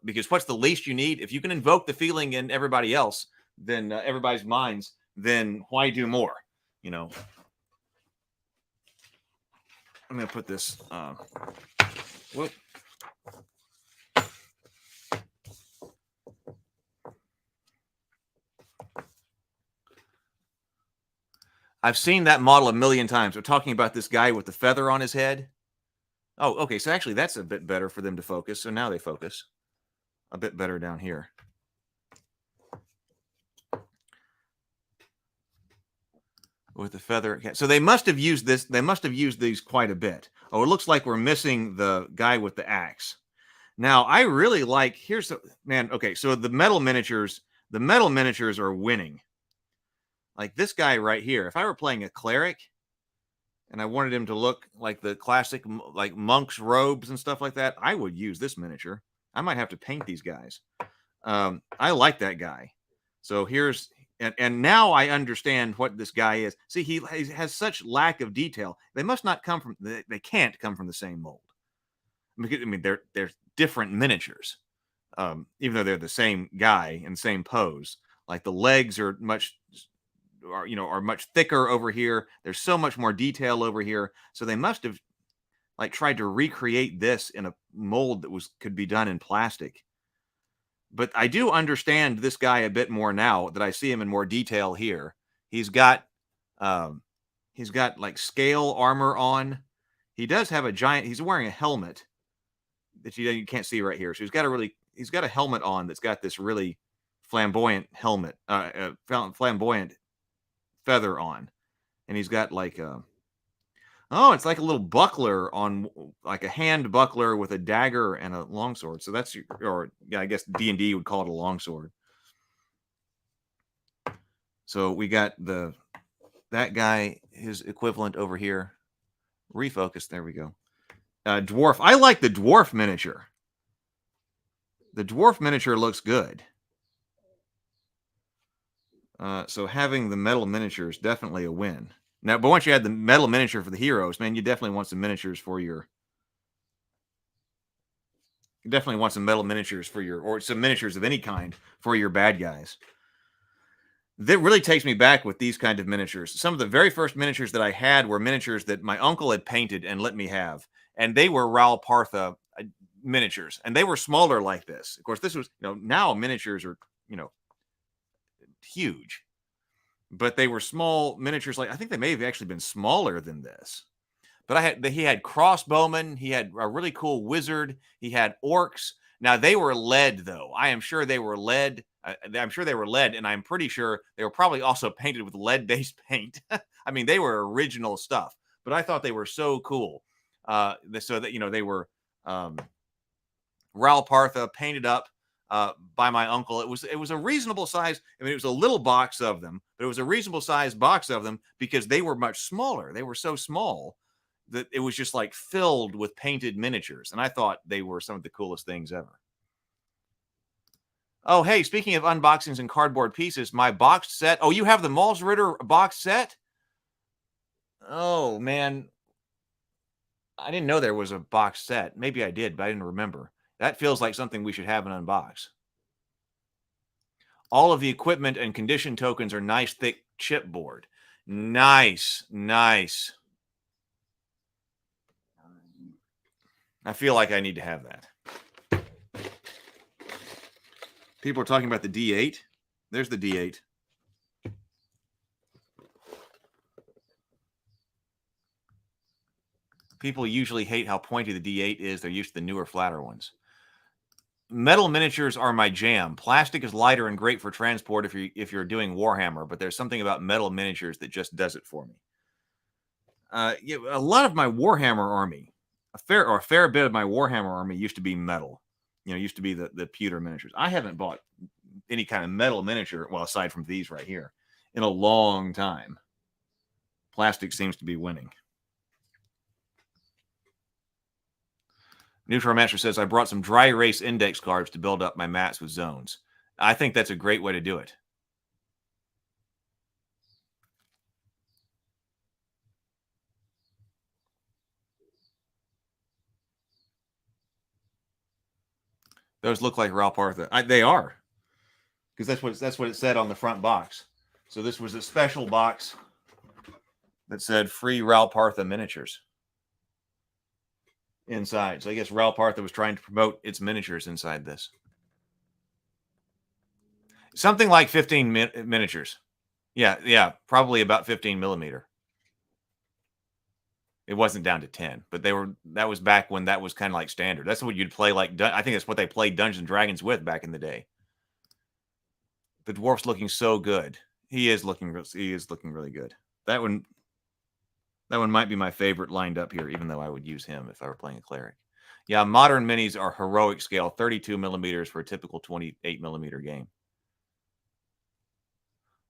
Because what's the least you need? If you can invoke the feeling in everybody else, then everybody's minds, then why do more? I'm going to put this. Whoop. I've seen that model a million times. We're talking about this guy with the feather on his head. Oh, okay. So actually, that's a bit better for them to focus. So now they focus a bit better down here. with the feather. So they must have used this. They must have used these quite a bit. Oh, it looks like we're missing the guy with the axe. Now, I really like, here's the, man, okay, so the metal miniatures are winning. Like this guy right here, if I were playing a cleric and I wanted him to look like the classic, like monk's robes and stuff like that, I would use this miniature. I might have to paint these guys. I like that guy. So here's, and now I understand what this guy is. See, he has such lack of detail. They must not come from, they can't come from the same mold. I mean, they're different miniatures, even though they're the same guy and same pose. Like the legs are much thicker over here. There's so much more detail over here. So they must have like tried to recreate this in a mold that could be done in plastic. But I do understand this guy a bit more now that I see him in more detail here. He's got like scale armor on. He does have a giant, he's wearing a helmet that you can't see right here. So he's got a helmet on that's got this really flamboyant helmet, flamboyant feather on. And he's got like it's like a little buckler on, like a hand buckler with a dagger and a longsword. So that's, I guess D&D would call it a longsword. So we got that guy, his equivalent over here. Refocus. There we go. Dwarf. I like the dwarf miniature. The dwarf miniature looks good. So having the metal miniature is definitely a win. Now, but once you add the metal miniature for the heroes, man, you definitely want some miniatures for your. You definitely want some metal miniatures for your, or some miniatures of any kind for your bad guys. That really takes me back with these kind of miniatures. Some of the very first miniatures that I had were miniatures that my uncle had painted and let me have. And they were Ral Partha miniatures. And they were smaller like this. Of course, this was, now miniatures are, huge. But they were small miniatures. Like, I think they may have actually been smaller than this. But he had crossbowmen. He had a really cool wizard. He had orcs. Now, they were lead, though. I am sure they were lead. I'm sure they were lead, and I'm pretty sure they were probably also painted with lead-based paint. I mean, they were original stuff. But I thought they were so cool. So that, they were Ral Partha painted up by my uncle. It was a reasonable size. I mean, it was a little box of them, but it was a reasonable size box of them because they were much smaller. They were so small that it was just like filled with painted miniatures. And I thought they were some of the coolest things ever. Oh, hey, speaking of unboxings and cardboard pieces, my boxed set. Oh, you have the Malz Ritter box set? Oh, man. I didn't know there was a box set. Maybe I did, but I didn't remember. That feels like something we should have and unbox. All of the equipment and condition tokens are nice, thick chipboard. Nice, nice. I feel like I need to have that. People are talking about the D8. There's the D8. People usually hate how pointy the D8 is. They're used to the newer, flatter ones. Metal miniatures are my jam. Plastic is lighter and great for transport if you're doing Warhammer, but there's something about metal miniatures that just does it for me. A lot of my Warhammer army, a fair bit of my Warhammer army used to be metal. Used to be the pewter miniatures. I haven't bought any kind of metal miniature, well, aside from these right here, in a long time. Plastic seems to be winning. Neutral Master says, I brought some dry erase index cards to build up my mats with zones. I think that's a great way to do it. Those look like Ral Partha. They are, because that's what it said on the front box. So this was a special box that said free Ral Partha miniatures inside. So I guess Ral Partha was trying to promote its miniatures inside this. Something like 15 miniatures. Yeah, probably about 15 millimeter. It wasn't down to 10, but that was back when that was kind of like standard. That's what you'd play like. I think that's what they played Dungeons and Dragons with back in the day. The dwarf's looking so good. He is looking really good. that one might be my favorite lined up here, even though I would use him if I were playing a cleric. Yeah, modern minis are heroic scale, 32 millimeters for a typical 28 millimeter game.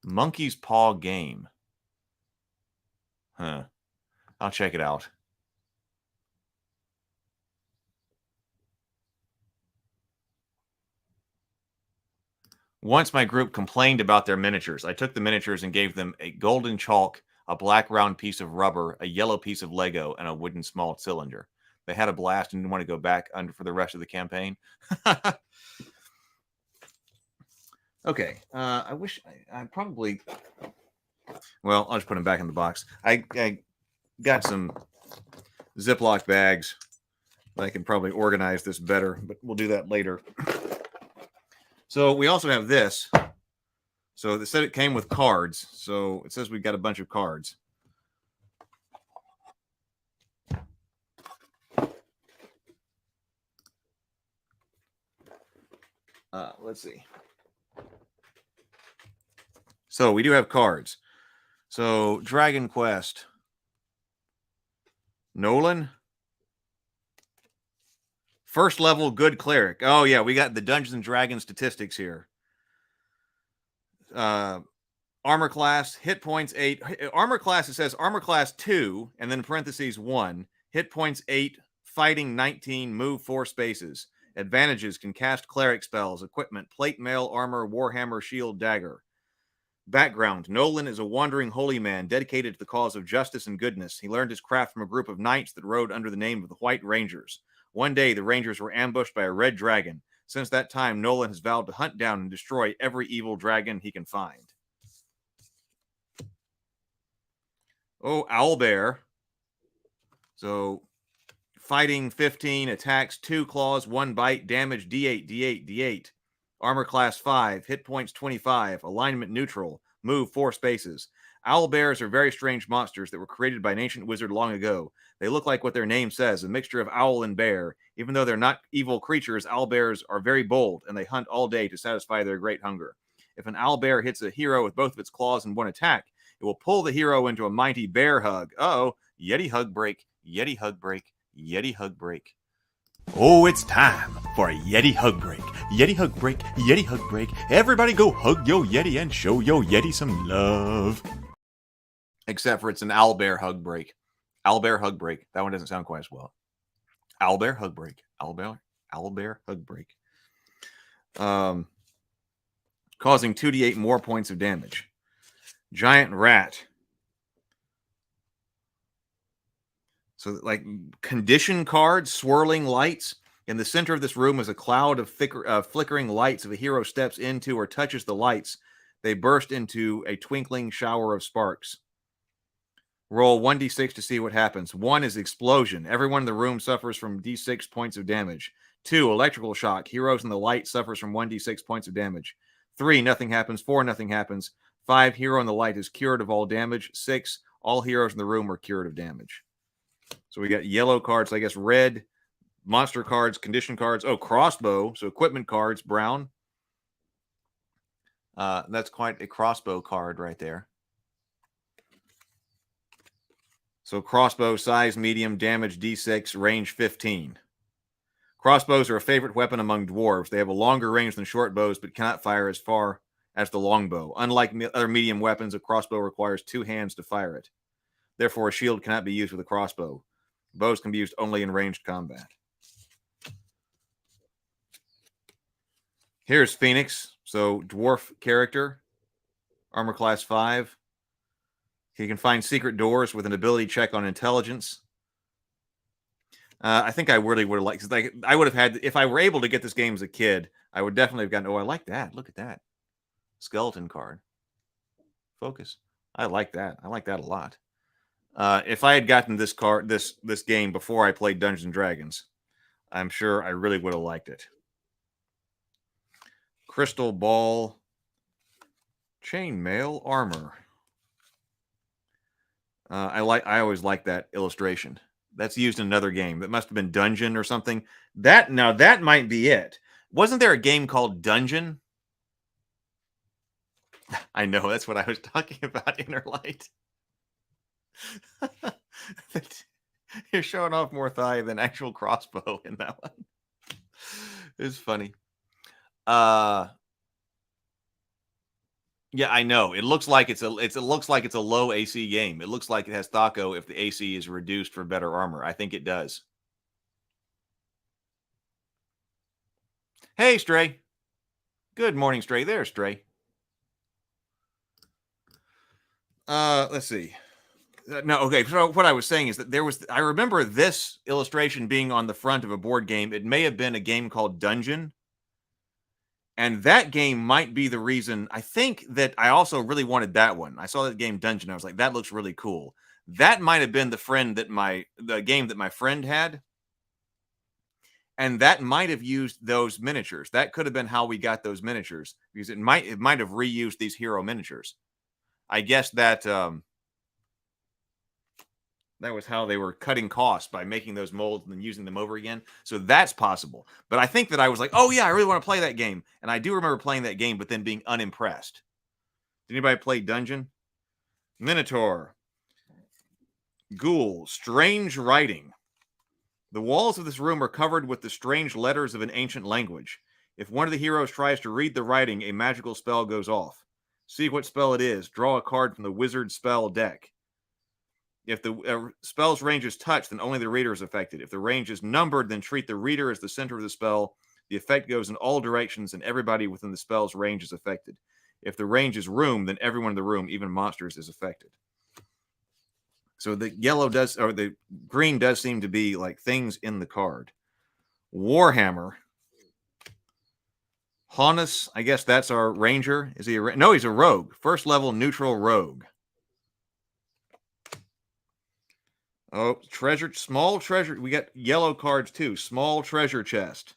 Monkey's Paw game. Huh. I'll check it out. Once my group complained about their miniatures. I took the miniatures and gave them a golden chalk, a black round piece of rubber, a yellow piece of Lego, and a wooden small cylinder. They had a blast and didn't want to go back under for the rest of the campaign. Okay. I wish I probably... Well, I'll just put them back in the box. I got some Ziploc bags. I can probably organize this better, but we'll do that later. So we also have this. So they said it came with cards. So it says we've got a bunch of cards. Let's see. So we do have cards. So Dragon Quest. Nolan. First level good cleric. Oh, yeah, we got the Dungeons and Dragons statistics here. Armor class, hit points 8. Armor class, it says armor class 2, and then in parentheses 1. Hit points 8, fighting 19, move 4 spaces. Advantages, can cast cleric spells, equipment, plate, mail, armor, warhammer, shield, dagger. Background, Nolan is a wandering holy man dedicated to the cause of justice and goodness. He learned his craft from a group of knights that rode under the name of the White Rangers. One day, the Rangers were ambushed by a red dragon. Since that time, Nolan has vowed to hunt down and destroy every evil dragon he can find. Oh, Owlbear. So, fighting 15, attacks 2 claws, 1 bite, damage D8, D8, D8. Armor class 5, hit points 25, alignment neutral, move 4 spaces. Owlbears are very strange monsters that were created by an ancient wizard long ago. They look like what their name says, a mixture of owl and bear. Even though they're not evil creatures, owlbears are very bold, and they hunt all day to satisfy their great hunger. If an owlbear hits a hero with both of its claws in one attack, it will pull the hero into a mighty bear hug. Uh-oh, Yeti hug break, Yeti hug break, Yeti hug break. Oh, it's time for a Yeti hug break. Yeti hug break, Yeti hug break. Everybody go hug yo Yeti and show yo Yeti some love. Except for it's an owlbear hug break. Owlbear hug break. That one doesn't sound quite as well. Owlbear hug break. Owlbear hug break. Causing 2d8 more points of damage. Giant rat. So, like, condition cards, swirling lights. In the center of this room is a cloud of flickering lights. If a hero steps into or touches the lights, they burst into a twinkling shower of sparks. Roll 1d6 to see what happens. 1 is explosion. Everyone in the room suffers from d6 points of damage. 2, electrical shock. Heroes in the light suffers from 1d6 points of damage. 3, nothing happens. 4, nothing happens. 5, hero in the light is cured of all damage. 6, all heroes in the room are cured of damage. So we got yellow cards, I guess red, monster cards, condition cards. Oh, crossbow. So equipment cards, brown. That's quite a crossbow card right there. So crossbow, size medium, damage D6, range 15. Crossbows are a favorite weapon among dwarves. They have a longer range than short bows, but cannot fire as far as the longbow. Unlike other medium weapons, a crossbow requires 2 hands to fire it. Therefore, a shield cannot be used with a crossbow. Bows can be used only in ranged combat. Here's Phoenix. So dwarf character, armor class 5. He can find secret doors with an ability check on intelligence. I think I really would have liked, like, I would have had, if I were able to get this game as a kid, I would definitely have gotten, oh, I like that. Look at that. Skeleton card. Focus. I like that. I like that a lot. If I had gotten this card, this game before I played Dungeons and Dragons, I'm sure I really would have liked it. Crystal ball. Chainmail armor. I always like that illustration. That's used in another game. That must have been Dungeon or something. That might be it. Wasn't there a game called Dungeon? I know, that's what I was talking about, Inner Light. You're showing off more thigh than actual crossbow in that one. It's funny. Yeah, I know. It looks like it looks like it's a low AC game. It looks like it has Thaco if the AC is reduced for better armor. I think it does. Hey, Stray. Good morning, Stray. There, Stray. Let's see. No, okay. So what I was saying is that I remember this illustration being on the front of a board game. It may have been a game called Dungeon. And that game might be the reason. I think that I also really wanted that one. I saw that game Dungeon. I was like, that looks really cool. That might have been the game that my friend had. And that might have used those miniatures. That could have been how we got those miniatures, because it might have reused these hero miniatures. I guess that that was how they were cutting costs, by making those molds and then using them over again. So that's possible. But I think that I was like, oh yeah, I really want to play that game. And I do remember playing that game, but then being unimpressed. Did anybody play Dungeon? Minotaur. Ghoul. Strange writing. The walls of this room are covered with the strange letters of an ancient language. If one of the heroes tries to read the writing, a magical spell goes off. See what spell it is. Draw a card from the wizard spell deck. If the spell's range is touched, then only the reader is affected. If the range is numbered, then treat the reader as the center of the spell. The effect goes in all directions, and everybody within the spell's range is affected. If the range is room, then everyone in the room, even monsters, is affected. So the the green does seem to be like things in the card. Warhammer. Honus, I guess that's our ranger. Is he no, he's a rogue. First level neutral rogue. Oh, small treasure. We got yellow cards too. Small treasure chest.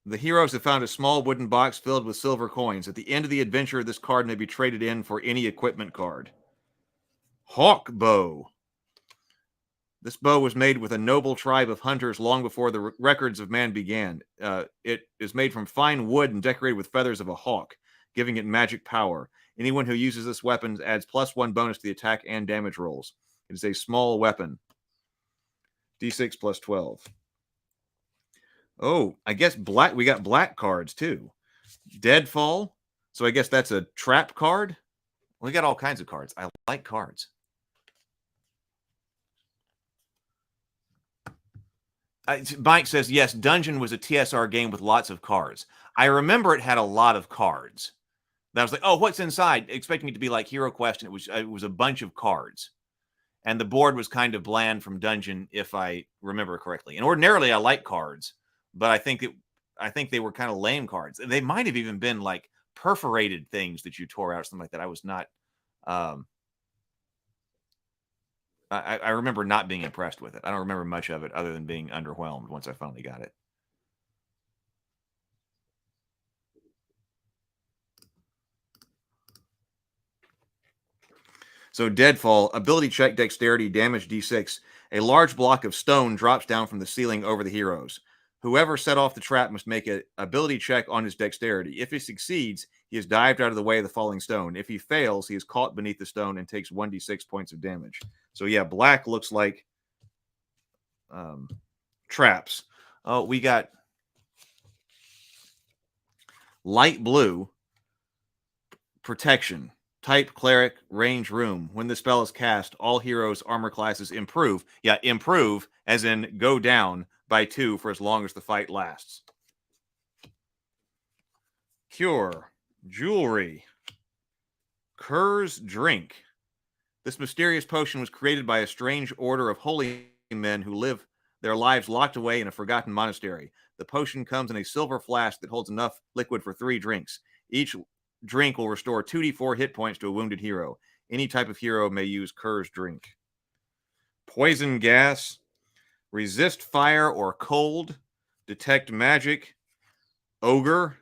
The heroes have found a small wooden box filled with silver coins. At the end of the adventure, this card may be traded in for any equipment card. Hawk bow. This bow was made with a noble tribe of hunters long before the records of man began. It is made from fine wood and decorated with feathers of a hawk, giving it magic power. Anyone who uses this weapon adds +1 bonus to the attack and damage rolls. It is a small weapon. D6 plus 12. Oh, I guess black. We got black cards too. Deadfall. So I guess that's a trap card. We got all kinds of cards. I like cards. Mike says, yes, Dungeon was a TSR game with lots of cards. I remember it had a lot of cards. And I was like, oh, what's inside? Expecting it to be like Hero Quest, and it was a bunch of cards. And the board was kind of bland from Dungeon, if I remember correctly. And ordinarily, I like cards, but I think they were kind of lame cards. They might have even been like perforated things that you tore out, something like that. I was not... I remember not being impressed with it. I don't remember much of it other than being underwhelmed once I finally got it. So Deadfall, ability check, dexterity, damage D6. A large block of stone drops down from the ceiling over the heroes. Whoever set off the trap must make an ability check on his dexterity. If he succeeds, he is dived out of the way of the falling stone. If he fails, he is caught beneath the stone and takes 1d6 points of damage. So yeah, black looks like traps. Oh, we got light blue, protection. Type cleric, range room. When the spell is cast, all heroes' armor classes improve. Yeah, improve, as in go down by 2 for as long as the fight lasts. Cure. Jewelry. Kerr's drink. This mysterious potion was created by a strange order of holy men who live their lives locked away in a forgotten monastery. The potion comes in a silver flask that holds enough liquid for 3 drinks. Each drink will restore 2d4 hit points to a wounded hero. Any type of hero may use Kerr's drink. Poison gas. Resist fire or cold. Detect magic. Ogre.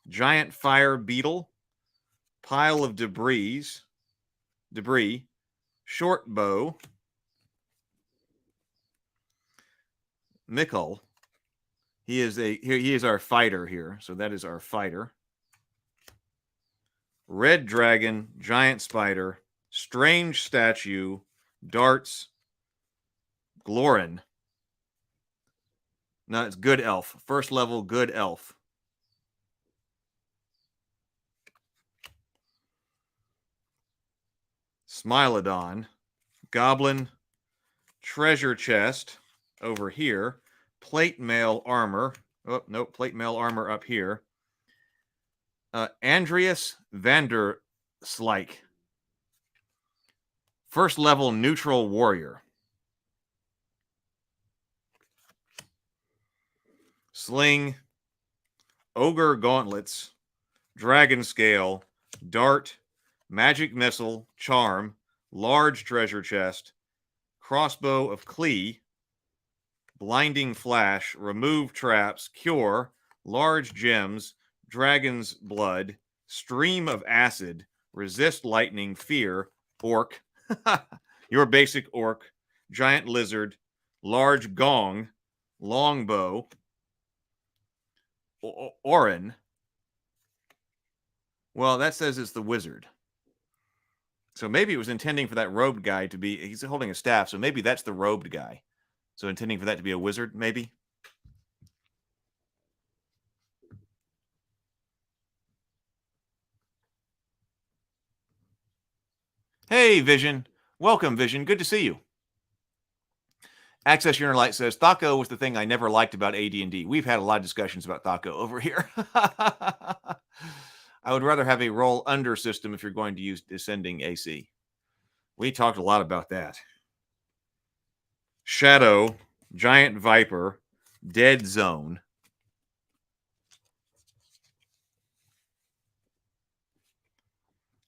Giant fire beetle. Pile of debris. Short bow. Mikkel. He is our fighter here. So that is our fighter. Red dragon, giant spider, Strange statue, darts, Glorin. No, it's good elf. First level, good elf. Smilodon, goblin, treasure chest over here, plate mail armor. Oh, nope, plate mail armor up here. Andreas Vanderslyke, first level neutral warrior. Sling, ogre gauntlets, dragon scale, dart, magic missile, charm, large treasure chest, crossbow of Klee, blinding flash, remove traps, cure, large gems, dragon's blood, stream of acid, resist lightning, fear, orc, your basic orc, giant lizard, large gong, longbow, Orin. Well, that says it's the wizard. So maybe it was intending for that robed guy to be, he's holding a staff, so maybe that's the robed guy. So intending for that to be a wizard, maybe? Hey, Vision. Welcome, Vision. Good to see you. Access Your Inner Light says, Thaco was the thing I never liked about AD&D. We've had a lot of discussions about Thaco over here. I would rather have a roll under system if you're going to use descending AC. We talked a lot about that. Shadow, Giant Viper, Dead Zone.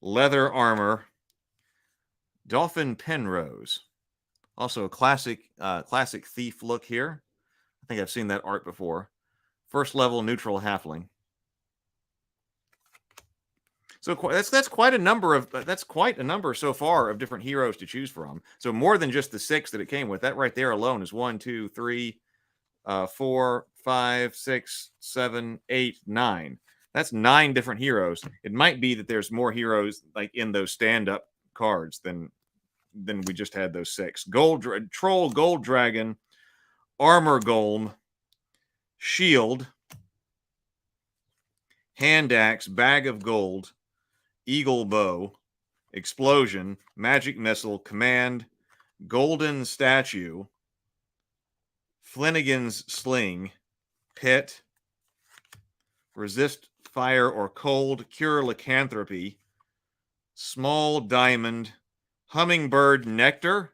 Leather Armor, Dolphin Penrose. Also a classic thief look here. I think I've seen that art before. First level neutral halfling. So that's quite a number so far of different heroes to choose from. So more than just the 6 that it came with. That right there alone is 1, 2, 3, 4, 5, 6, 7, 8, 9. That's 9 different heroes. It might be that there's more heroes like in those stand-up cards than we just had those 6. Troll, Gold Dragon, Armor Golem, Shield, Hand Axe, Bag of Gold, Eagle Bow, Explosion, Magic Missile, Command, Golden Statue, Flanagan's Sling, Pit, Resist Fire or Cold, Cure Lycanthropy, Small Diamond, Hummingbird Nectar,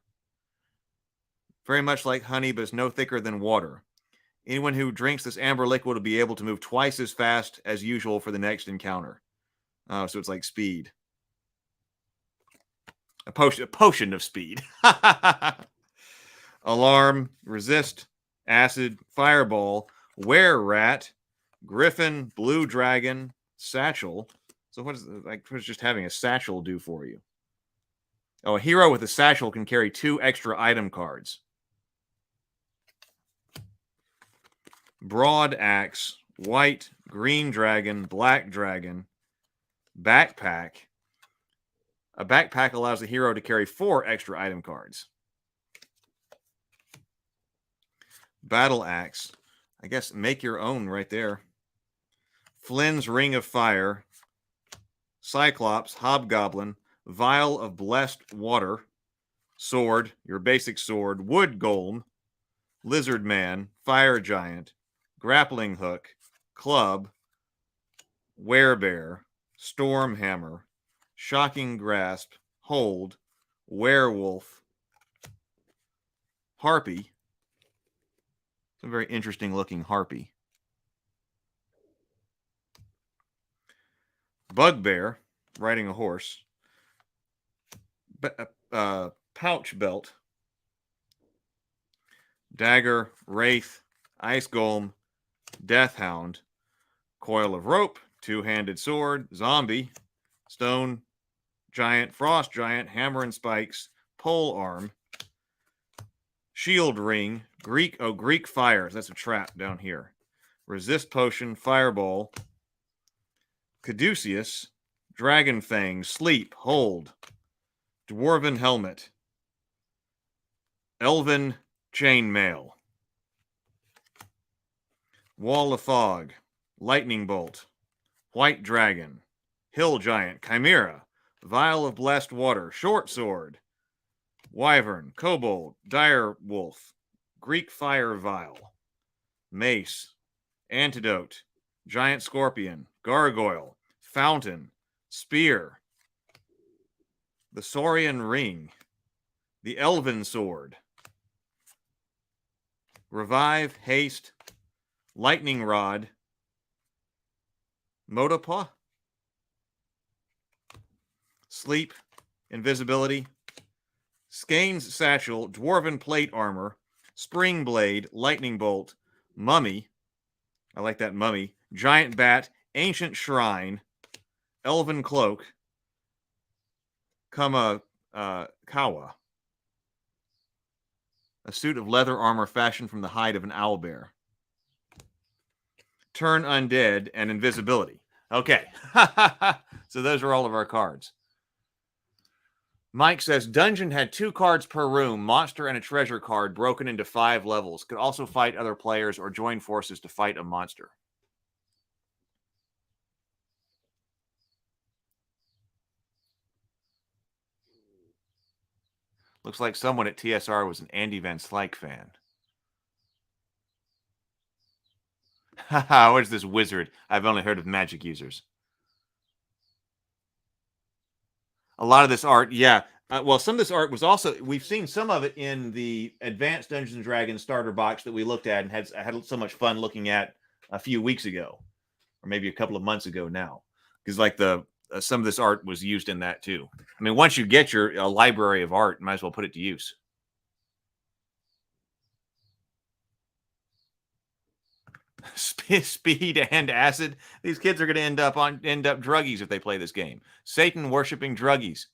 very much like honey, but it's no thicker than water. Anyone who drinks this amber liquid will be able to move twice as fast as usual for the next encounter. So it's like speed. A potion of speed. Alarm, Resist, Acid, Fireball, Were-Rat, Griffin, Blue Dragon, Satchel. So what does just having a satchel do for you? Oh, a hero with a satchel can carry 2 extra item cards. Broad Axe, White, Green Dragon, Black Dragon, Backpack. A backpack allows the hero to carry 4 extra item cards. Battle Axe. I guess make your own right there. Flynn's Ring of Fire. Cyclops, Hobgoblin, Vial of Blessed Water, Sword, your basic sword, Wood Golem, Lizard Man, Fire Giant, Grappling Hook, Club, Werebear, Storm Hammer, Shocking Grasp, Hold, Werewolf, Harpy. It's a very interesting looking harpy. Bugbear, riding a horse. Pouch belt. Dagger, Wraith, Ice Golem, Death Hound, Coil of Rope, Two-Handed Sword, Zombie, Stone Giant, Frost Giant, Hammer and Spikes, Pole Arm, Shield Ring, Greek Fires, that's a trap down here. Resist Potion, Fireball, Caduceus, Dragon Fang, Sleep, Hold, Dwarven Helmet, Elven Chainmail, Wall of Fog, Lightning Bolt, White Dragon, Hill Giant, Chimera, Vial of Blessed Water, Short Sword, Wyvern, Kobold, Dire Wolf, Greek Fire Vial, Mace, Antidote, Giant Scorpion, Gargoyle, Fountain, Spear, the Saurian Ring, the Elven Sword, Revive, Haste, Lightning Rod, Motopa, Sleep, Invisibility, Skane's Satchel, Dwarven Plate Armor, Spring Blade, Lightning Bolt, Mummy, I like that Mummy, Giant Bat, Ancient Shrine, Elven Cloak, Kawa, a suit of leather armor fashioned from the hide of an owlbear, Turn Undead, and Invisibility. Okay, so those are all of our cards. Mike says, Dungeon had 2 cards per room, monster and a treasure card, broken into 5 levels. Could also fight other players or join forces to fight a monster. Looks like someone at TSR was an Andy Van Slyke fan. Haha, what is this wizard? I've only heard of magic users. A lot of this art, yeah. Well, some of this art was also, we've seen some of it in the Advanced Dungeons & Dragons starter box that we looked at and had so much fun looking at a few weeks ago, or maybe a couple of months ago now. Because like some of this art was used in that too. I mean, once you get your library of art, you might as well put it to use. Speed and acid. These kids are going to end up druggies if they play this game. Satan worshiping druggies.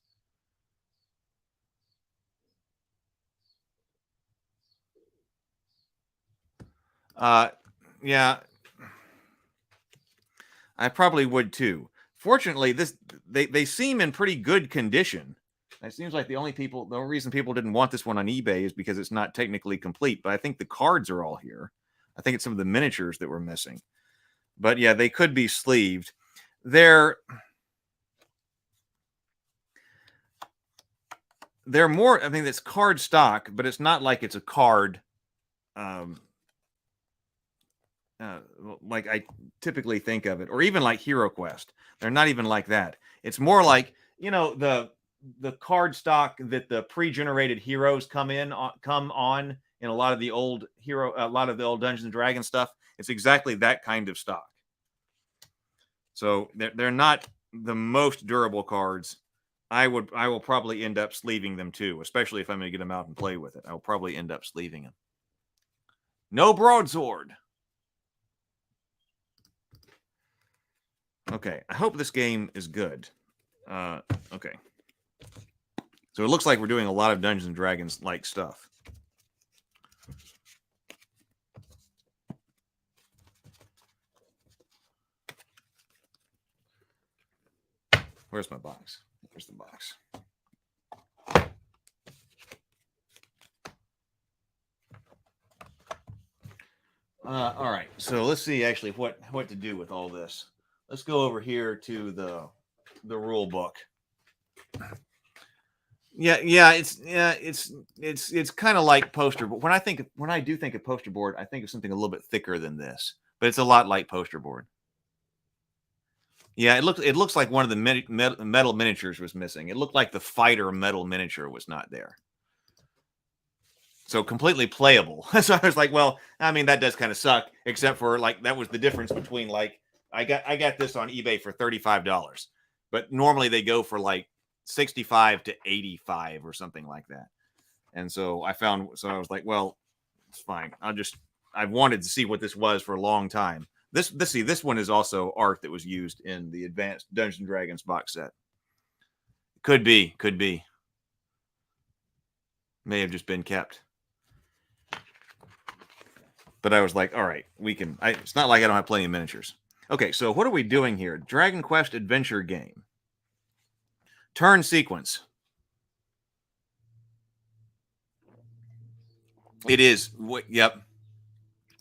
Yeah, I probably would too. Fortunately, they seem in pretty good condition. It seems like the only reason people didn't want this one on eBay is because it's not technically complete. But I think the cards are all here. I think it's some of the miniatures that were missing. But yeah, they could be sleeved. They're more, I mean, it's card stock, but it's not like it's a card like I typically think of it, or even like Hero Quest. They're not even like that. It's more like, you know, the card stock that the pre-generated heroes come on in a lot of the old Dungeons and Dragons stuff. It's exactly that kind of stock. So they're not the most durable cards. I will probably end up sleeving them too, especially if I'm going to get them out and play with it. I will probably end up sleeving them. No broadsword. Okay, I hope this game is good. Okay. So it looks like we're doing a lot of Dungeons and Dragons like stuff. Where's my box? Where's the box? All right, so let's see actually what to do with all this. Let's go over here to the rule book. Yeah, it's kind of like poster, but when I do think of poster board, I think of something a little bit thicker than this, but it's a lot like poster board. Yeah, it looks like one of the metal miniatures was missing. It looked like the fighter metal miniature was not there. So completely playable. So I was like, well, I mean, that does kind of suck, except for like that was the difference between like I got this on eBay for $35, but normally they go for like 65 to 85 or something like that. And so I was like, well, it's fine. I've wanted to see what this was for a long time. This one is also art that was used in the Advanced Dungeons and Dragons box set. Could be. May have just been kept. But I was like, all right, it's not like I don't have plenty of miniatures. Okay, so what are we doing here? Dragon Quest adventure game. Turn sequence. It is. Yep.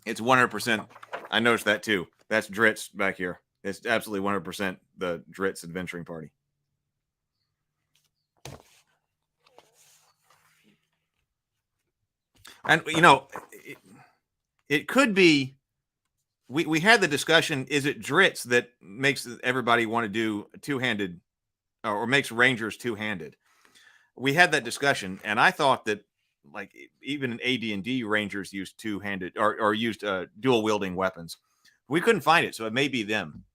It's 100%. I noticed that too. That's Dritz back here. It's absolutely 100% the Dritz adventuring party. And, you know, it could be, we had the discussion, is it Dritz that makes everybody want to do two-handed or makes Rangers two-handed? We had that discussion, and I thought that, like, even in AD&D, Rangers used two-handed or used dual-wielding weapons. We couldn't find it, so it may be them.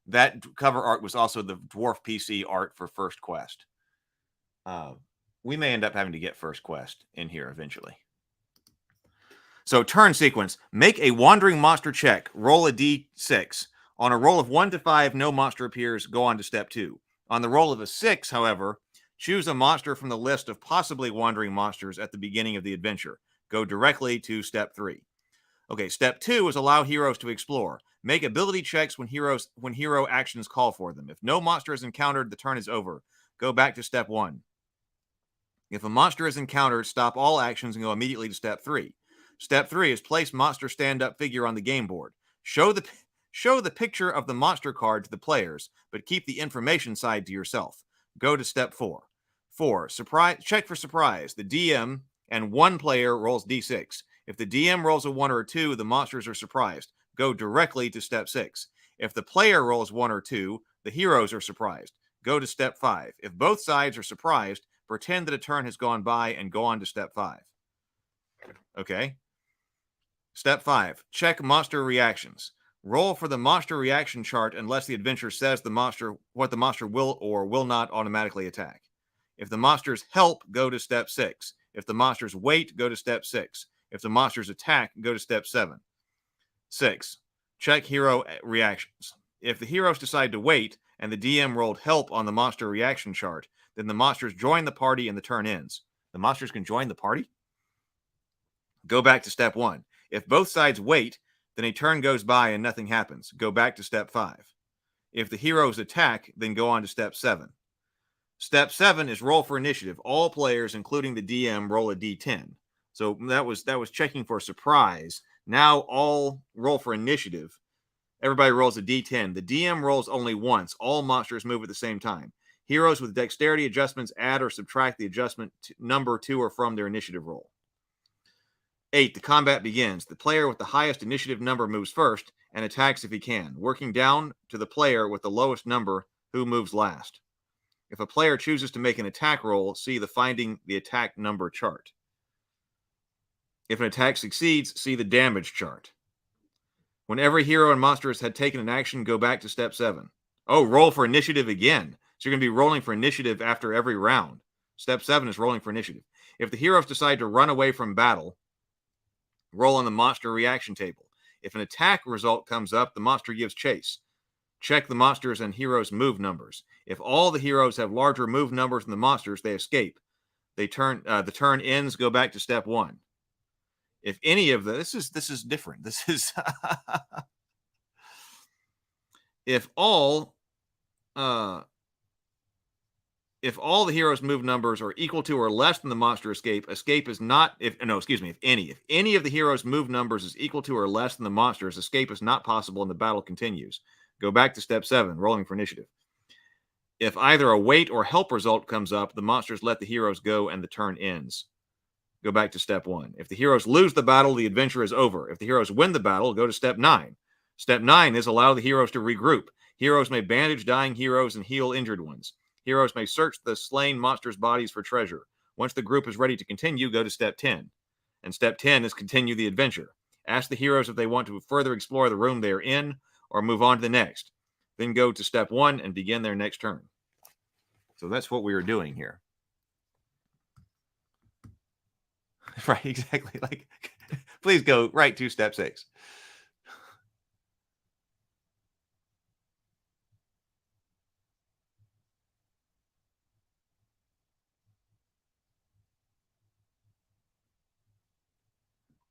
That cover art was also the Dwarf PC art for First Quest. We may end up having to get First Quest in here eventually. So turn sequence. Make a wandering monster check. Roll a d6. On a roll of 1 to 5, no monster appears. Go on to step 2. On the roll of a 6, however, choose a monster from the list of possibly wandering monsters at the beginning of the adventure. Go directly to step 3. Okay, step 2 is allow heroes to explore. Make ability checks when hero actions call for them. If no monster is encountered, the turn is over. Go back to step 1. If a monster is encountered, stop all actions and go immediately to step 3. Step 3 is place monster stand-up figure on the game board. Show the picture of the monster card to the players, but keep the information side to yourself. Go to step 4. 4. Check for surprise. The DM and one player rolls d6. If the DM rolls a 1 or a 2, the monsters are surprised. Go directly to step 6. If the player rolls 1 or 2, the heroes are surprised. Go to step 5. If both sides are surprised, pretend that a turn has gone by and go on to step 5. Okay? Step 5. Check monster reactions. Roll for the monster reaction chart unless the adventure says what the monster will or will not automatically attack. If the monsters help, go to step 6. If the monsters wait, go to step 6. If the monsters attack, go to step 7. 6. Check hero reactions. If the heroes decide to wait and the DM rolled help on the monster reaction chart, then the monsters join the party and the turn ends. The monsters can join the party? Go back to step 1. If both sides wait, then a turn goes by and nothing happens. Go back to step 5. If the heroes attack, then go on to step 7. Step 7 is roll for initiative. All players, including the DM, roll a d10. So that was checking for surprise. Now all roll for initiative. Everybody rolls a d10. The DM rolls only once. All monsters move at the same time. Heroes with dexterity adjustments add or subtract the adjustment number to or from their initiative roll. 8. The combat begins. The player with the highest initiative number moves first and attacks if he can, working down to the player with the lowest number who moves last. If a player chooses to make an attack roll, see the finding the attack number chart. If an attack succeeds, see the damage chart. When every hero and monsters had taken an action, go back to step 7. Oh, roll for initiative again. So you're going to be rolling for initiative after every round. Step 7 is rolling for initiative. If the heroes decide to run away from battle, roll on the monster reaction table. If an attack result comes up, the monster gives chase. Check the monsters and heroes' move numbers. If all the heroes have larger move numbers than the monsters, they escape. The turn ends, go back to step 1. If any of this is different. This is if all the heroes' move numbers are equal to or less than the monster escape is not if any of the heroes' move numbers is equal to or less than the monsters, escape is not possible and the battle continues. Go back to step 7, rolling for initiative. If either a wait or help result comes up, the monsters let the heroes go and the turn ends. Go back to step 1. If the heroes lose the battle, the adventure is over. If the heroes win the battle, go to step 9. Step 9 is allow the heroes to regroup. Heroes may bandage dying heroes and heal injured ones. Heroes may search the slain monsters' bodies for treasure. Once the group is ready to continue, go to step 10. And step 10 is continue the adventure. Ask the heroes if they want to further explore the room they are in or move on to the next. Then go to step 1 and begin their next turn. So that's what we are doing here. Right, exactly. Like, please go right to step 6.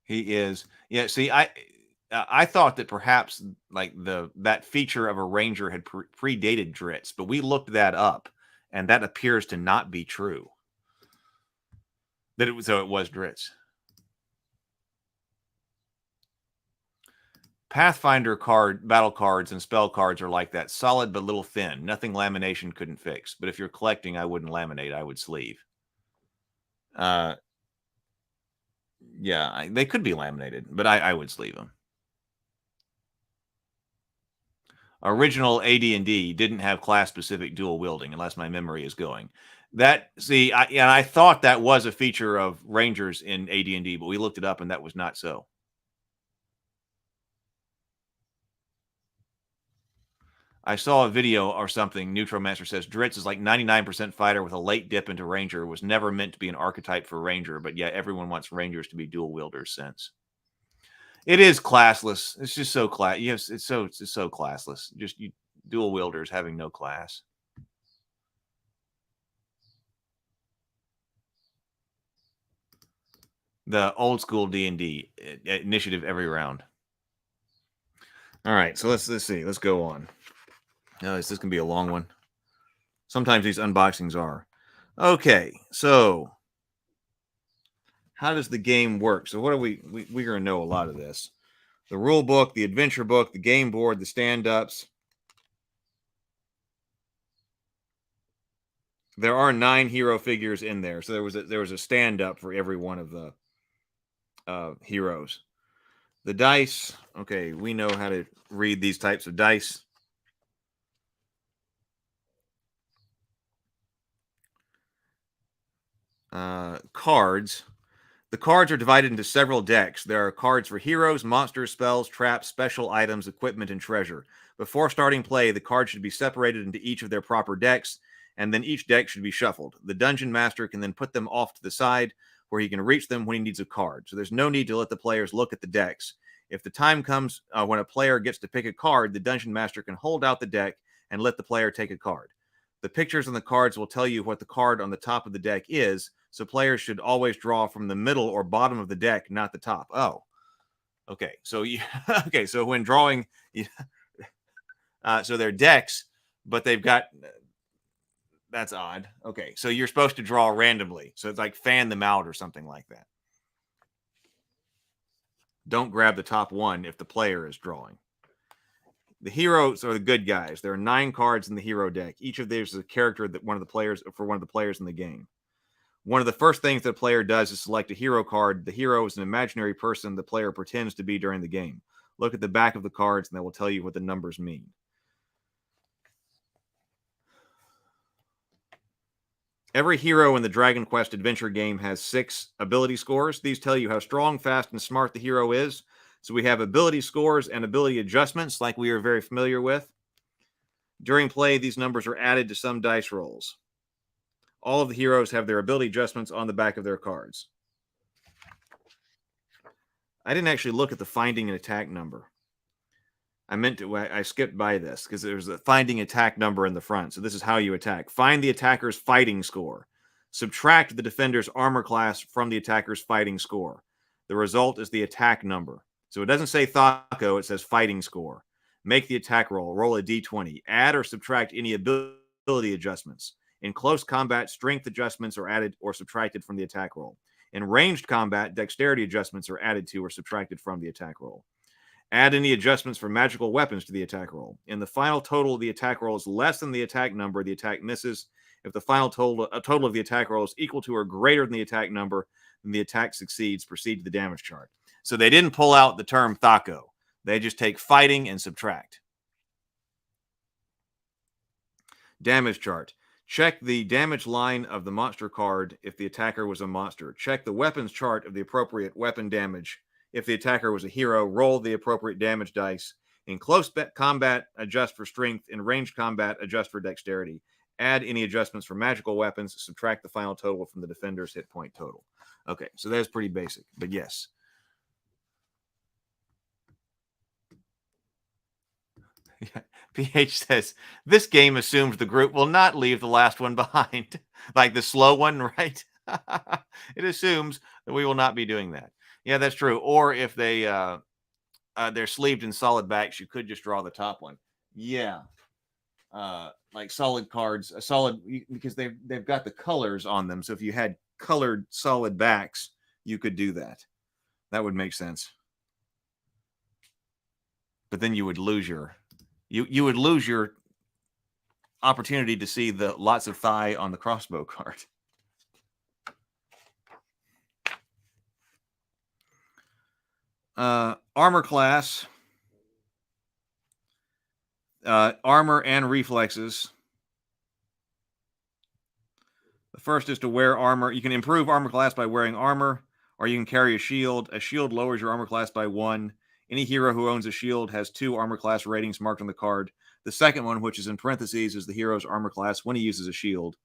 He is. Yeah, see, I thought that perhaps like that feature of a ranger had predated Dritz, but we looked that up, and that appears to not be true. So it was Dritz. Pathfinder battle cards and spell cards are like that. Solid but little thin. Nothing lamination couldn't fix. But if you're collecting, I wouldn't laminate. I would sleeve. Yeah, they could be laminated, but I would sleeve them. Original AD&D didn't have class-specific dual wielding, unless my memory is going. I thought that was a feature of Rangers in AD&D, but we looked it up, and that was not so. I saw a video or something. Neutromancer says Dritz is like 99% fighter with a late dip into Ranger. Was never meant to be an archetype for Ranger, but yeah, everyone wants Rangers to be dual wielders since. It is classless. It's just so Yes, it's so classless. Just dual wielders having no class. The old school D&D initiative every round. All right, so let's see. Let's go on. No, this can be a long one. Sometimes these unboxings are. Okay, so how does the game work? So what are we're going to know a lot of this. The rule book, the adventure book, the game board, the stand-ups. There are 9 hero figures in there. So there was a stand-up for every one of the heroes. The dice. Okay, we know how to read these types of dice. Cards. The cards are divided into several decks. There are cards for heroes, monsters, spells, traps, special items, equipment, and treasure. Before starting play, the cards should be separated into each of their proper decks, and then each deck should be shuffled. The dungeon master can then put them off to the side where he can reach them when he needs a card. So there's no need to let the players look at the decks. If the time comes when a player gets to pick a card, the dungeon master can hold out the deck and let the player take a card. The pictures on the cards will tell you what the card on the top of the deck is, so players should always draw from the middle or bottom of the deck, not the top. Oh, okay. So so when drawing, so they're decks, but they've got. That's odd. Okay, so you're supposed to draw randomly, so it's like fan them out or something like that. Don't grab the top one if the player is drawing. The heroes are the good guys. There are 9 cards in the hero deck. Each of these is a character that one of the players in the game. One of the first things that a player does is select a hero card. The hero is an imaginary person the player pretends to be during the game. Look at the back of the cards, and that will tell you what the numbers mean. Every hero in the Dragon Quest adventure game has 6 ability scores. These tell you how strong, fast, and smart the hero is. So we have ability scores and ability adjustments, like we are very familiar with. During play, these numbers are added to some dice rolls. All of the heroes have their ability adjustments on the back of their cards. I didn't actually look at the finding and attack number. I skipped by this because there's a finding attack number in the front. So this is how you attack. Find the attacker's fighting score. Subtract the defender's armor class from the attacker's fighting score. The result is the attack number. So it doesn't say Thaco, it says fighting score. Make the attack roll. Roll a d20. Add or subtract any ability adjustments. In close combat, strength adjustments are added or subtracted from the attack roll. In ranged combat, dexterity adjustments are added to or subtracted from the attack roll. Add any adjustments for magical weapons to the attack roll. In the final total, the attack roll is less than the attack number. The attack misses. If the final total of the attack roll is equal to or greater than the attack number, then the attack succeeds. Proceed to the damage chart. So they didn't pull out the term Thaco. They just take fighting and subtract. Damage chart. Check the damage line of the monster card if the attacker was a monster. Check the weapons chart of the appropriate weapon damage. If the attacker was a hero, roll the appropriate damage dice. In close combat, adjust for strength. In ranged combat, adjust for dexterity. Add any adjustments for magical weapons. Subtract the final total from the defender's hit point total. Okay, so that's pretty basic, but yes. PH says, this game assumes the group will not leave the last one behind. Like the slow one, right? It assumes that we will not be doing that. Yeah, that's true. Or if they're sleeved in solid backs, you could just draw the top one. Yeah. Like solid cards, because they've got the colors on them. So if you had colored solid backs, you could do that. That would make sense. But then you would lose your you would lose your opportunity to see the lots of thigh on the crossbow card. Armor class, armor and reflexes. The first is to wear armor. You can improve armor class by wearing armor, or you can carry a shield. A shield lowers your armor class by 1. Any hero who owns a shield has 2 armor class ratings marked on the card. The second one, which is in parentheses, is the hero's armor class when he uses a shield.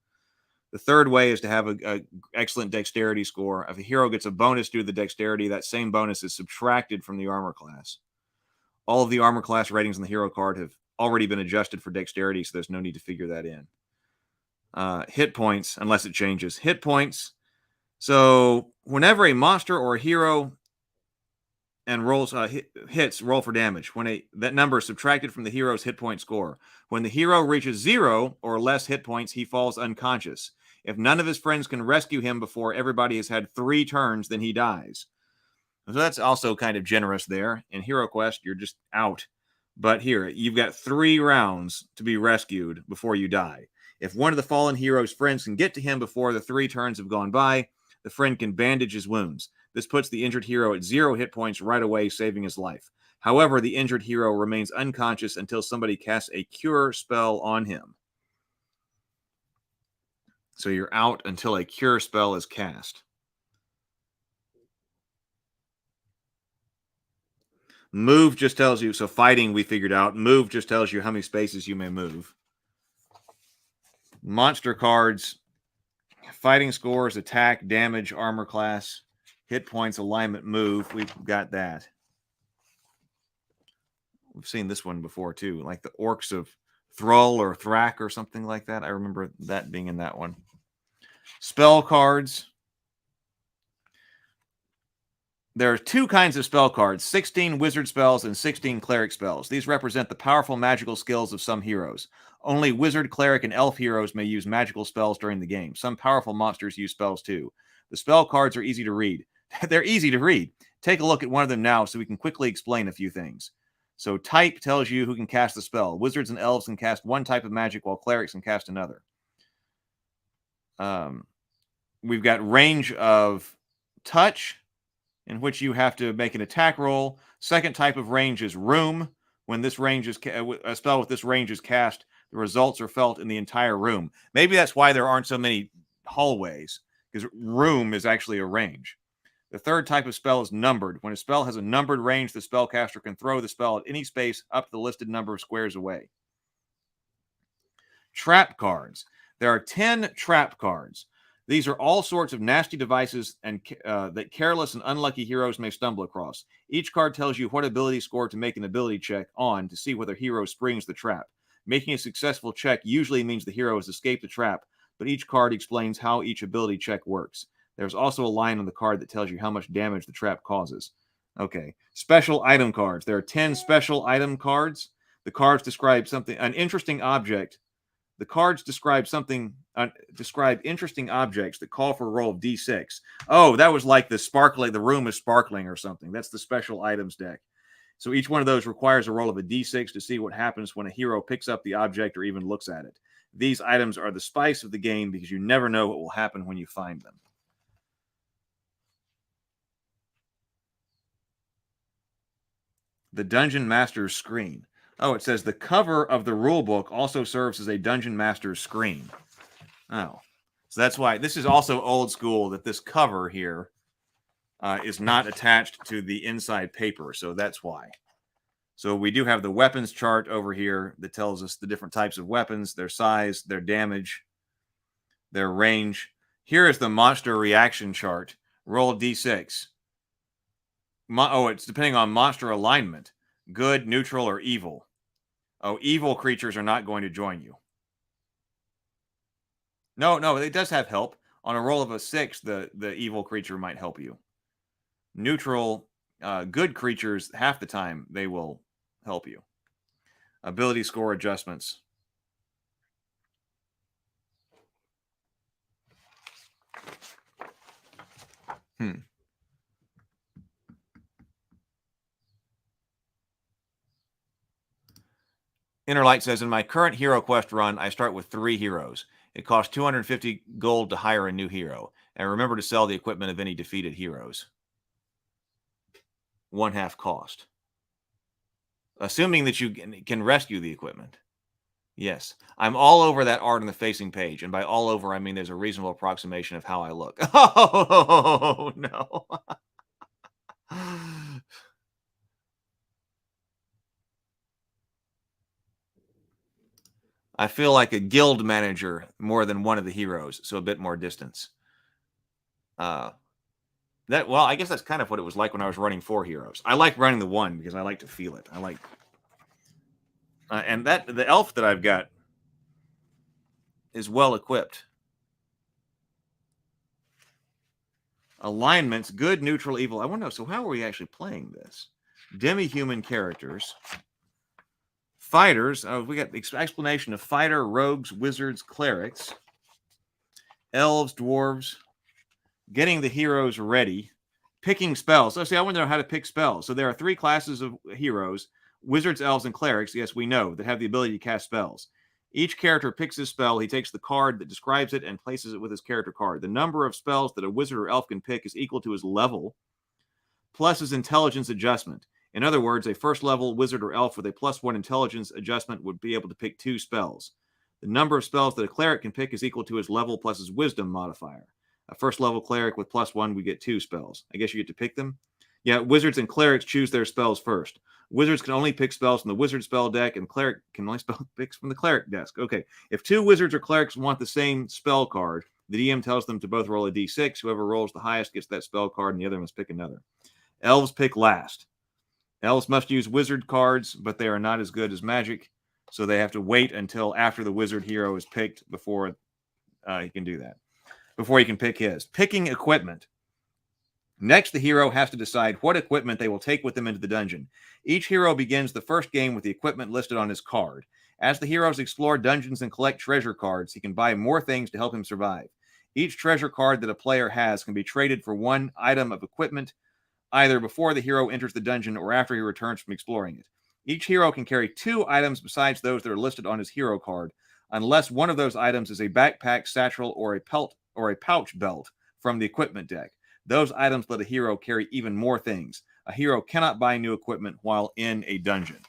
The third way is to have a excellent dexterity score. If a hero gets a bonus due to the dexterity, that same bonus is subtracted from the armor class. All of the armor class ratings on the hero card have already been adjusted for dexterity, so there's no need to figure that in. Hit points, unless it changes. Hit points. So whenever a monster or a hero and rolls hits, roll for damage. When that number is subtracted from the hero's hit point score. When the hero reaches 0 or less hit points, he falls unconscious. If none of his friends can rescue him before everybody has had 3 turns, then he dies. So that's also kind of generous there. In Hero Quest, you're just out. But here, you've got 3 rounds to be rescued before you die. If one of the fallen hero's friends can get to him before the 3 turns have gone by, the friend can bandage his wounds. This puts the injured hero at 0 hit points right away, saving his life. However, the injured hero remains unconscious until somebody casts a cure spell on him. So you're out until a cure spell is cast. Move just tells you, so fighting we figured out, move just tells you how many spaces you may move. Monster cards, fighting scores, attack, damage, armor class, hit points, alignment, move. We've got that. We've seen this one before too, like the Orcs of Thrall or Thrak or something like that. I remember that being in that one. Spell cards. There are 2 kinds of spell cards, 16 wizard spells and 16 cleric spells. These represent the powerful magical skills of some heroes. Only wizard, cleric, and elf heroes may use magical spells during the game. Some powerful monsters use spells too. The spell cards are easy to read. They're easy to read. Take a look at one of them now so we can quickly explain a few things. So type tells you who can cast the spell. Wizards and elves can cast one type of magic while clerics can cast another. We've got range of touch, in which you have to make an attack roll. Second type of range is room. When this range is a spell with this range is cast, the results are felt in the entire room. Maybe that's why there aren't so many hallways, because room is actually a range. The third type of spell is numbered. When a spell has a numbered range, the spellcaster can throw the spell at any space up to the listed number of squares away. Trap cards. There are 10 trap cards. These are all sorts of nasty devices and that careless and unlucky heroes may stumble across. Each card tells you what ability score to make an ability check on to see whether hero springs the trap. Making a successful check usually means the hero has escaped the trap, but each card explains how each ability check works. There's also a line on the card that tells you how much damage the trap causes. Okay. Special item cards. There are 10 special item cards. The cards describe something, an interesting object. The cards describe interesting objects that call for a roll of D6. Oh, that was like the sparkling, the room is sparkling or something. That's the special items deck. So each one of those requires a roll of a D6 to see what happens when a hero picks up the object or even looks at it. These items are the spice of the game because you never know what will happen when you find them. The Dungeon Master's screen. Oh, it says the cover of the rulebook also serves as a Dungeon Master's screen. Oh, so that's why this is also old school, that this cover here is not attached to the inside paper. So that's why. So we do have the weapons chart over here that tells us the different types of weapons, their size, their damage, their range. Here is the monster reaction chart. Roll D6. It's depending on monster alignment. Good, neutral, or evil. Oh, evil creatures are not going to join you. No, it does have help. On a roll of a 6, the evil creature might help you. Neutral, good creatures, half the time, they will help you. Ability score adjustments. Innerlight says, in my current Hero Quest run, I start with 3 heroes. It costs 250 gold to hire a new hero. And remember to sell the equipment of any defeated heroes. 1/2 cost. Assuming that you can rescue the equipment. Yes. I'm all over that art on the facing page. And by all over, I mean there's a reasonable approximation of how I look. Oh, no. I feel like a guild manager more than one of the heroes, so a bit more distance. Well, I guess that's kind of what it was like when I was running 4 heroes. I like running the 1 because I like to feel it. I like, and that the elf that I've got is well equipped. Alignments: good, neutral, evil. I want to know. So how are we actually playing this? Demi-human characters. Fighters. We got explanation of fighter, rogues, wizards, clerics, elves, dwarves. Getting the heroes ready. Picking spells. So see, I want to know how to pick spells. So there are 3 classes of heroes: wizards, elves, and clerics. Yes, we know that have the ability to cast spells. Each character picks his spell. He takes the card that describes it and places it with his character card. The number of spells that a wizard or elf can pick is equal to his level plus his intelligence adjustment. In other words, a first level wizard or elf with a +1 intelligence adjustment would be able to pick 2 spells. The number of spells that a cleric can pick is equal to his level plus his wisdom modifier. A first level cleric with +1, we get 2 spells. I guess you get to pick them. Yeah, wizards and clerics choose their spells first. Wizards can only pick spells from the wizard spell deck, and cleric can only pick from the cleric desk. Okay, if 2 wizards or clerics want the same spell card, the DM tells them to both roll a d6. Whoever rolls the highest gets that spell card, and the other must pick another. Elves pick last. Elves must use wizard cards, but they are not as good as magic, so they have to wait until after the wizard hero is picked before he can do that. Before he can pick his. Picking equipment. Next, the hero has to decide what equipment they will take with them into the dungeon. Each hero begins the first game with the equipment listed on his card. As the heroes explore dungeons and collect treasure cards, he can buy more things to help him survive. Each treasure card that a player has can be traded for 1 item of equipment, either before the hero enters the dungeon or after he returns from exploring it. Each hero can carry 2 items besides those that are listed on his hero card, unless one of those items is a backpack, satchel, or a pouch belt from the equipment deck. Those items let a hero carry even more things. A hero cannot buy new equipment while in a dungeon.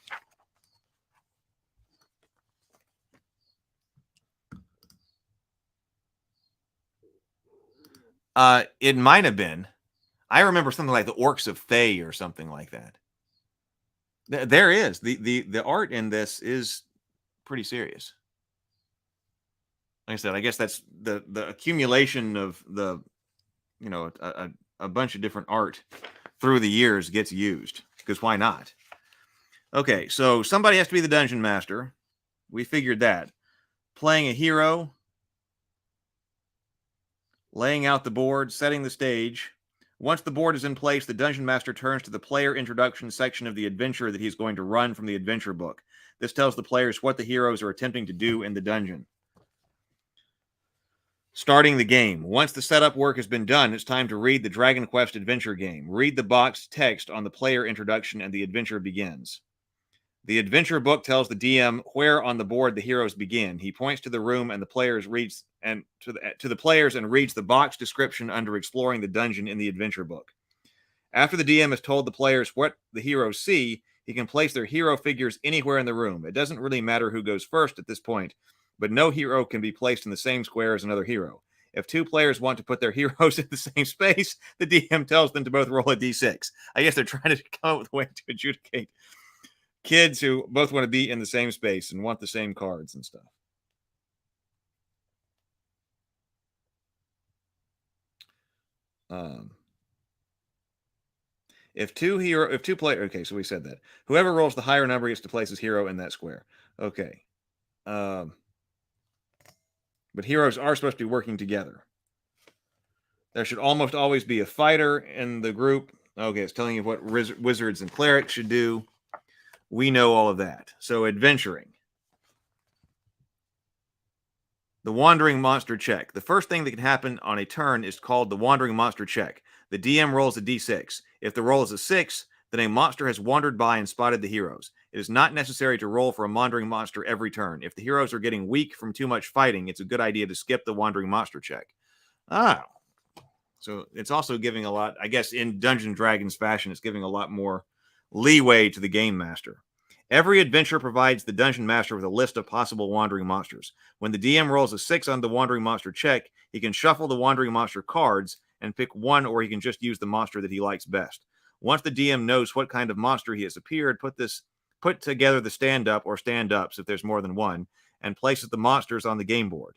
It might have been. I remember something like the Orcs of Thay or something like that. There is. The art in this is pretty serious. Like I said, I guess that's the accumulation of the, a bunch of different art through the years gets used, because why not? Okay, so somebody has to be the dungeon master. We figured that. Playing a hero, laying out the board, setting the stage. Once the board is in place, the dungeon master turns to the player introduction section of the adventure that he's going to run from the adventure book. This tells the players what the heroes are attempting to do in the dungeon. Starting the game. Once the setup work has been done, it's time to read the Dragon Quest adventure game. Read the boxed text on the player introduction and the adventure begins. The adventure book tells the DM where on the board the heroes begin. He points to the room and the players reads to the players and reads the box description under exploring the dungeon in the adventure book. After the DM has told the players what the heroes see, he can place their hero figures anywhere in the room. It doesn't really matter who goes first at this point, but no hero can be placed in the same square as another hero. If 2 players want to put their heroes in the same space, the DM tells them to both roll a d6. I guess they're trying to come up with a way to adjudicate kids who both want to be in the same space and want the same cards and stuff. If two players, okay, so we said that. Whoever rolls the higher number gets to place his hero in that square. Okay. But heroes are supposed to be working together. There should almost always be a fighter in the group. Okay, it's telling you what wizards and clerics should do. We know all of that. So adventuring. The wandering monster check. The first thing that can happen on a turn is called the wandering monster check. The DM rolls a d6. If the roll is a 6, then a monster has wandered by and spotted the heroes. It is not necessary to roll for a wandering monster every turn. If the heroes are getting weak from too much fighting, it's a good idea to skip the wandering monster check. So it's also giving a lot, I guess, in Dungeons & Dragons fashion, it's giving a lot more leeway to the game master. Every adventure provides the dungeon master with a list of possible wandering monsters. When the DM rolls a 6 on the wandering monster check, he can shuffle the wandering monster cards and pick one, or he can just use the monster that he likes best. Once the DM knows what kind of monster he has appeared, put together the stand-up or stand-ups if there's more than one, and places the monsters on the game board.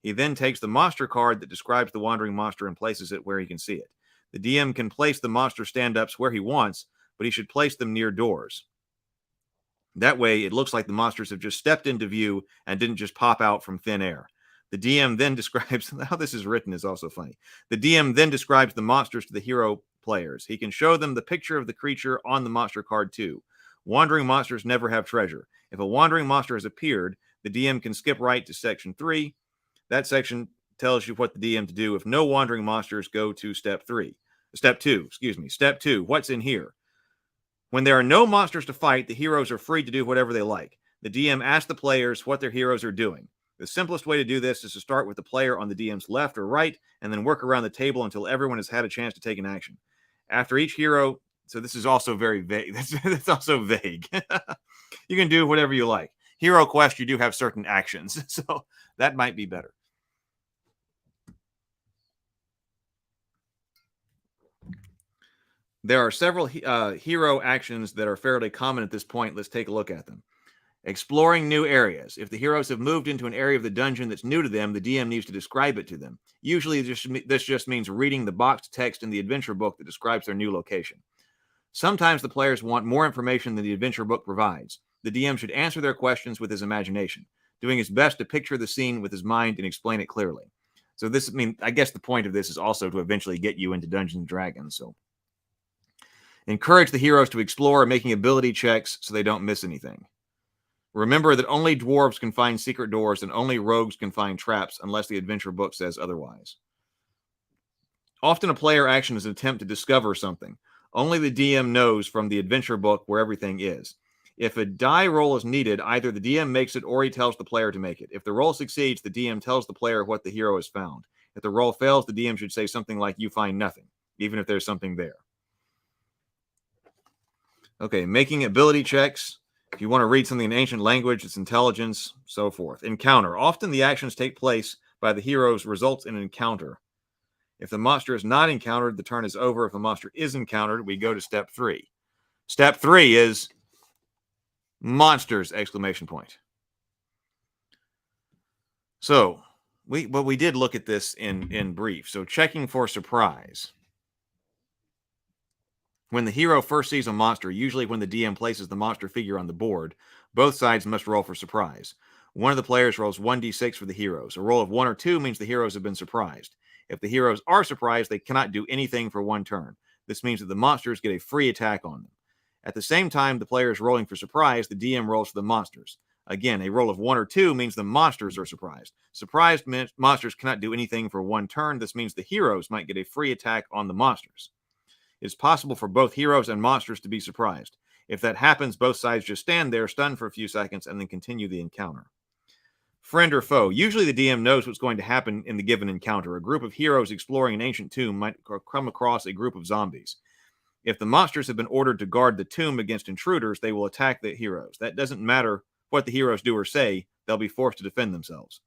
He then takes the monster card that describes the wandering monster and places it where he can see it. The DM can place the monster stand-ups where he wants, but he should place them near doors. That way, it looks like the monsters have just stepped into view and didn't just pop out from thin air. The DM then describes, how this is written is also funny. The DM then describes the monsters to the hero players. He can show them the picture of the creature on the monster card too. Wandering monsters never have treasure. If a wandering monster has appeared, the DM can skip right to section 3. That section tells you what the DM to do if no wandering monsters. Go to step 2. Step 2, what's in here? When there are no monsters to fight, the heroes are free to do whatever they like. The DM asks the players what their heroes are doing. The simplest way to do this is to start with the player on the DM's left or right, and then work around the table until everyone has had a chance to take an action. After each hero, so this is also very vague. That's also vague. You can do whatever you like. Hero Quest, you do have certain actions, so that might be better. There are several hero actions that are fairly common at this point. Let's take a look at them. Exploring new areas. If the heroes have moved into an area of the dungeon that's new to them, the DM needs to describe it to them. Usually this just means reading the boxed text in the adventure book that describes their new location. Sometimes the players want more information than the adventure book provides. The DM should answer their questions with his imagination, doing his best to picture the scene with his mind and explain it clearly. So I guess the point of this is also to eventually get you into Dungeons & Dragons, so encourage the heroes to explore, making ability checks so they don't miss anything. Remember that only dwarves can find secret doors and only rogues can find traps unless the adventure book says otherwise. Often a player action is an attempt to discover something. Only the DM knows from the adventure book where everything is. If a die roll is needed, either the DM makes it or he tells the player to make it. If the roll succeeds, the DM tells the player what the hero has found. If the roll fails, the DM should say something like, "You find nothing," even if there's something there. Okay, making ability checks. If you want to read something in ancient language, it's intelligence, so forth. Encounter. Often the actions take place by the heroes results in an encounter. If the monster is not encountered, the turn is over. If a monster is encountered, we go to step 3. Step 3 is monsters, exclamation point. So, we did look at this in brief. So checking for surprise. When the hero first sees a monster, usually when the DM places the monster figure on the board, both sides must roll for surprise. One of the players rolls 1d6 for the heroes. A roll of 1 or 2 means the heroes have been surprised. If the heroes are surprised, they cannot do anything for one turn. This means that the monsters get a free attack on them. At the same time the player is rolling for surprise, the DM rolls for the monsters. Again, a roll of 1 or 2 means the monsters are surprised. Surprised monsters cannot do anything for one turn. This means the heroes might get a free attack on the monsters. It's possible for both heroes and monsters to be surprised. If that happens, both sides just stand there, stunned for a few seconds, and then continue the encounter. Friend or foe. Usually the DM knows what's going to happen in the given encounter. A group of heroes exploring an ancient tomb might come across a group of zombies. If the monsters have been ordered to guard the tomb against intruders, they will attack the heroes. That doesn't matter what the heroes do or say, they'll be forced to defend themselves.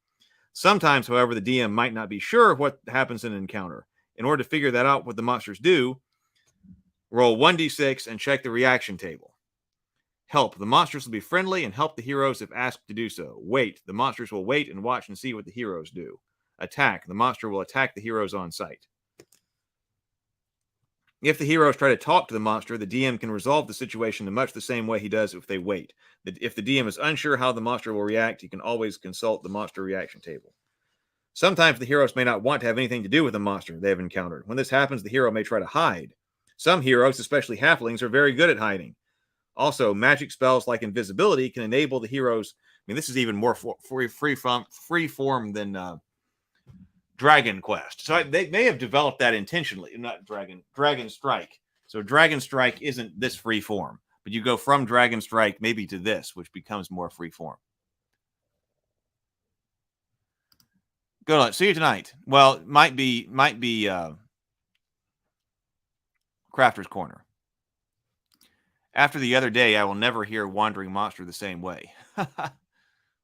Sometimes, however, the DM might not be sure of what happens in an encounter. In order to figure that out, what the monsters do, roll 1d6 and check the reaction table. Help. The monsters will be friendly and help the heroes if asked to do so. Wait. The monsters will wait and watch and see what the heroes do. Attack. The monster will attack the heroes on sight. If the heroes try to talk to the monster, the DM can resolve the situation in much the same way he does if they wait. If the DM is unsure how the monster will react, he can always consult the monster reaction table. Sometimes the heroes may not want to have anything to do with the monster they have encountered. When this happens, the hero may try to hide. Some heroes, especially halflings, are very good at hiding. Also, magic spells like invisibility can enable the heroes. I mean, this is even more free form than Dragon Quest. So they may have developed that intentionally, not Dragon Strike. So Dragon Strike isn't this free form, but you go from Dragon Strike maybe to this, which becomes more free form. Good luck. See you tonight. Well, might be Crafter's Corner. After the other day, I will never hear Wandering Monster the same way.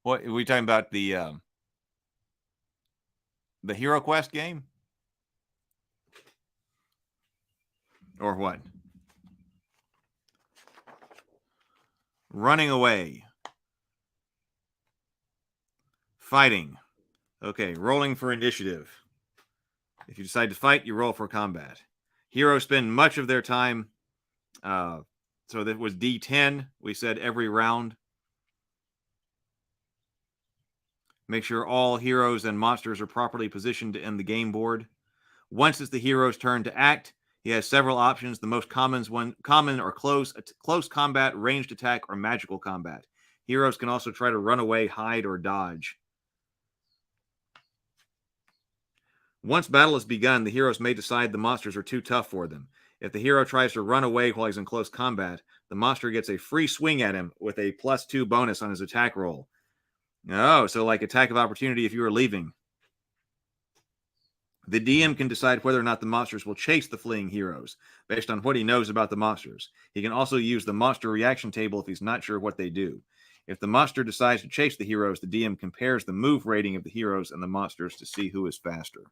What are we talking about? The Hero Quest game? Or what? Running away. Fighting. Okay, rolling for initiative. If you decide to fight, you roll for combat. Heroes spend much of their time. So that was D10. We said every round. Make sure all heroes and monsters are properly positioned to end the game board. Once it's the hero's turn to act, he has several options. The most common are close combat, ranged attack, or magical combat. Heroes can also try to run away, hide, or dodge. Once battle has begun, the heroes may decide the monsters are too tough for them. If the hero tries to run away while he's in close combat, the monster gets a free swing at him with a +2 bonus on his attack roll. Oh, so like attack of opportunity if you are leaving. The DM can decide whether or not the monsters will chase the fleeing heroes, based on what he knows about the monsters. He can also use the monster reaction table if he's not sure what they do. If the monster decides to chase the heroes, the DM compares the move rating of the heroes and the monsters to see who is faster.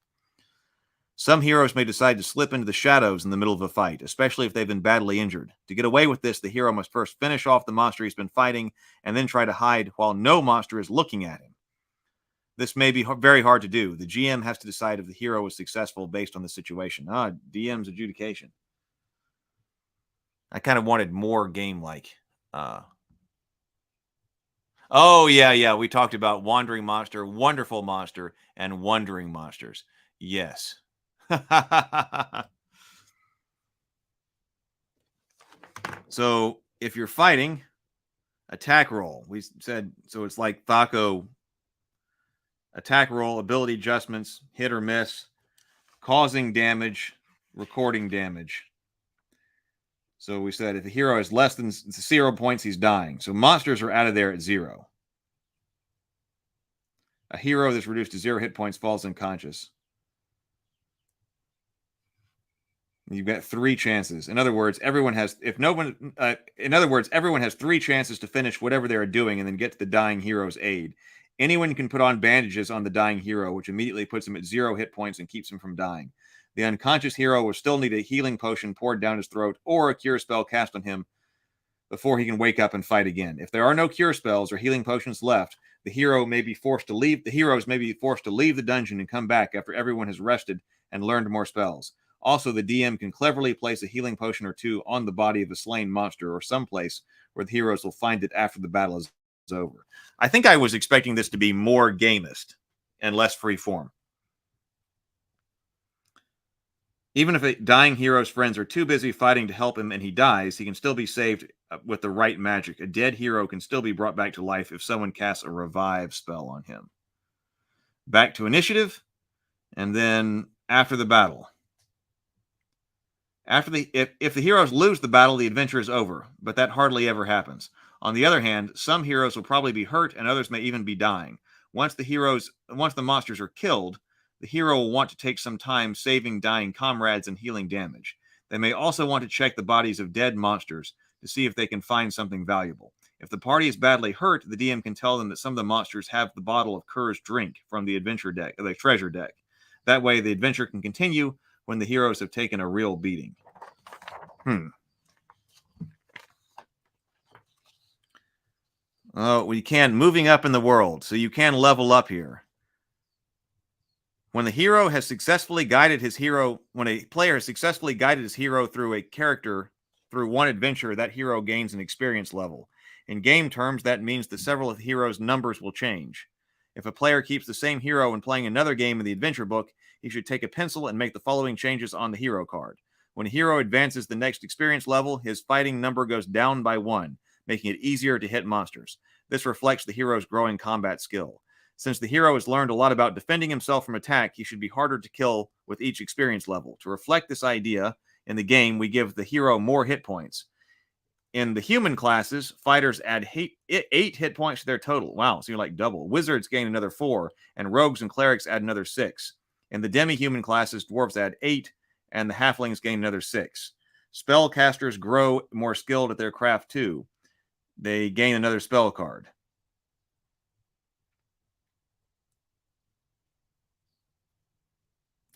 Some heroes may decide to slip into the shadows in the middle of a fight, especially if they've been badly injured. To get away with this, the hero must first finish off the monster he's been fighting and then try to hide while no monster is looking at him. This may be very hard to do. The GM has to decide if the hero is successful based on the situation. DM's adjudication. I kind of wanted more game-like. Oh, yeah. We talked about Wandering Monster, Wonderful Monster, and Wandering Monsters. Yes. So if you're fighting, attack roll. We said, so it's like Thaco. Attack roll, ability adjustments, hit or miss, causing damage, recording damage. So we said if the hero has less than 0 points, he's dying. So monsters are out of there at 0. A hero that's reduced to 0 hit points falls unconscious. You've got 3 chances. In other words, everyone has 3 chances to finish whatever they are doing and then get to the dying hero's aid. Anyone can put on bandages on the dying hero, which immediately puts him at 0 hit points and keeps him from dying. The unconscious hero will still need a healing potion poured down his throat or a cure spell cast on him before he can wake up and fight again. If there are no cure spells or healing potions left, the heroes may be forced to leave the dungeon and come back after everyone has rested and learned more spells. Also, the DM can cleverly place a healing potion or 2 on the body of a slain monster or someplace where the heroes will find it after the battle is over. I think I was expecting this to be more gamist and less free form. Even if a dying hero's friends are too busy fighting to help him and he dies, he can still be saved with the right magic. A dead hero can still be brought back to life if someone casts a revive spell on him. Back to initiative, and then after the battle. If the heroes lose the battle, the adventure is over, but that hardly ever happens. On the other hand, some heroes will probably be hurt and others may even be dying. Once the monsters are killed, the hero will want to take some time saving dying comrades and healing damage. They may also want to check the bodies of dead monsters to see if they can find something valuable. If the party is badly hurt, the DM can tell them that some of the monsters have the bottle of Kerr's drink from the adventure deck, the treasure deck. That way, the adventure can continue when the heroes have taken a real beating. We can moving up in the world, so you can level up here. When a player has successfully guided his hero through a character through one adventure, that hero gains an experience level. In game terms, that means that several of the hero's numbers will change. If a player keeps the same hero when playing another game in the adventure book, he should take a pencil and make the following changes on the hero card. When a hero advances the next experience level, his fighting number goes down by 1, making it easier to hit monsters. This reflects the hero's growing combat skill. Since the hero has learned a lot about defending himself from attack, he should be harder to kill with each experience level. To reflect this idea in the game, we give the hero more hit points. In the human classes, fighters add 8 hit points to their total. Wow, so you're like double. Wizards gain another 4, and rogues and clerics add another 6. In the demi-human classes, dwarves add 8, and the halflings gain another 6. Spellcasters grow more skilled at their craft too. They gain another spell card.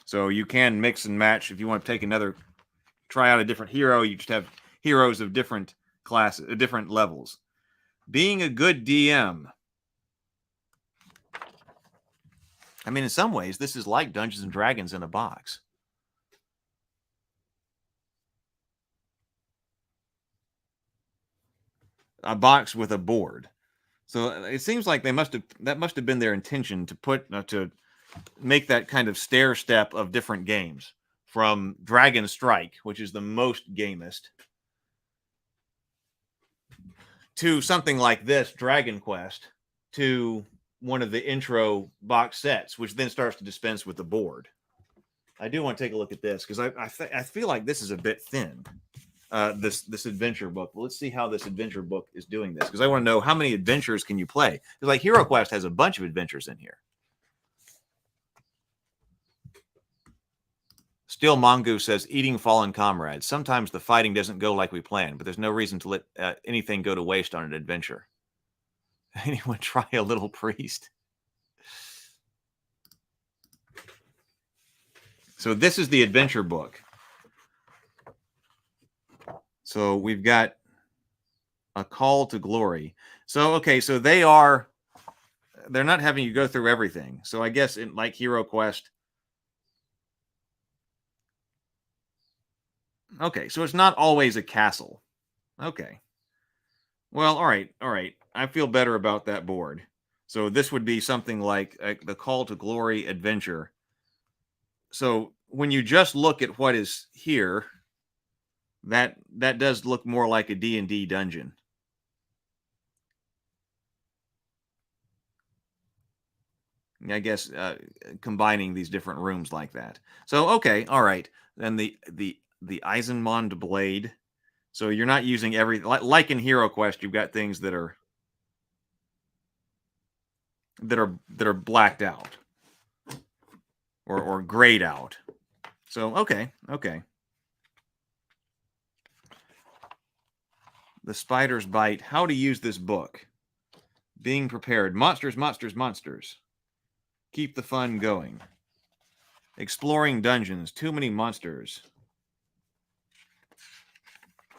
So you can mix and match if you want to take try out a different hero. You just have heroes of different classes, different levels. Being a good DM. I mean, in some ways, this is like Dungeons and Dragons in a box. A box with a board. So it seems like that must have been their intention to to make that kind of stair step of different games, from Dragon Strike, which is the most gamest, to something like this, Dragon Quest, to one of the intro box sets, which then starts to dispense with the board. I do want to take a look at this because I feel like this is a bit thin. This adventure book. Well, let's see how this adventure book is doing this, because I want to know how many adventures can you play. Because like Hero Quest has a bunch of adventures in here. Steel Mongoose says, eating fallen comrades. Sometimes the fighting doesn't go like we planned, but there's no reason to let anything go to waste on an adventure. Anyone try a little priest? So this is the adventure book. So we've got a call to glory. So, okay, so they're not having you go through everything. So I guess like Hero Quest. Okay, so it's not always a castle. Okay. Well, all right. I feel better about that board. So this would be something like the Call to Glory adventure. So when you just look at what is here, that does look more like a D&D dungeon. I guess combining these different rooms like that. So, okay, all right. Then the Eisenmond blade. So you're not using like in Hero Quest, you've got things that are blacked out or grayed out. So okay. The Spider's Bite. How to use this book. Being prepared. Monsters. Keep the fun going. Exploring dungeons. Too many monsters.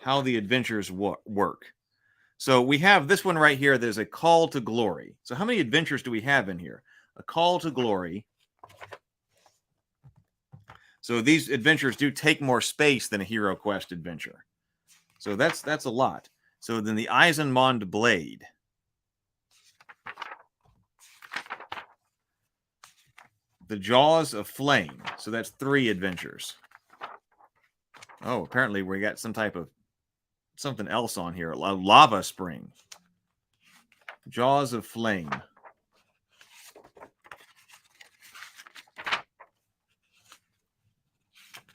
How the adventures work. So we have this one right here. There's a call to glory. So how many adventures do we have in here? A call to glory. So these adventures do take more space than a Hero Quest adventure. So that's a lot. So then the Eisenmond blade. The Jaws of Flame. So that's 3 adventures. Oh, apparently we got something else on here. A lava spring. Jaws of Flame.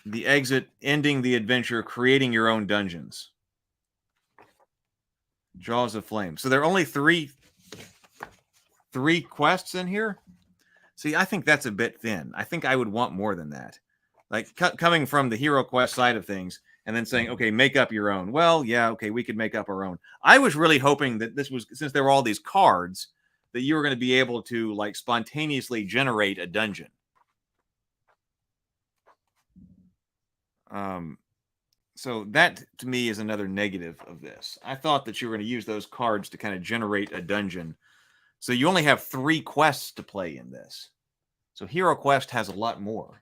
The exit, ending the adventure, creating your own dungeons. Jaws of Flame. So there are only three quests in here. See, I think that's a bit thin. I think I would want more than that. Like coming from the Hero Quest side of things and then saying, okay, make up your own. Well, yeah, okay, we could make up our own. I was really hoping that this was, since there were all these cards, that you were going to be able to like spontaneously generate a dungeon. So that to me is another negative of this. I thought that you were going to use those cards to kind of generate a dungeon. So you only have 3 quests to play in this. So Hero Quest has a lot more.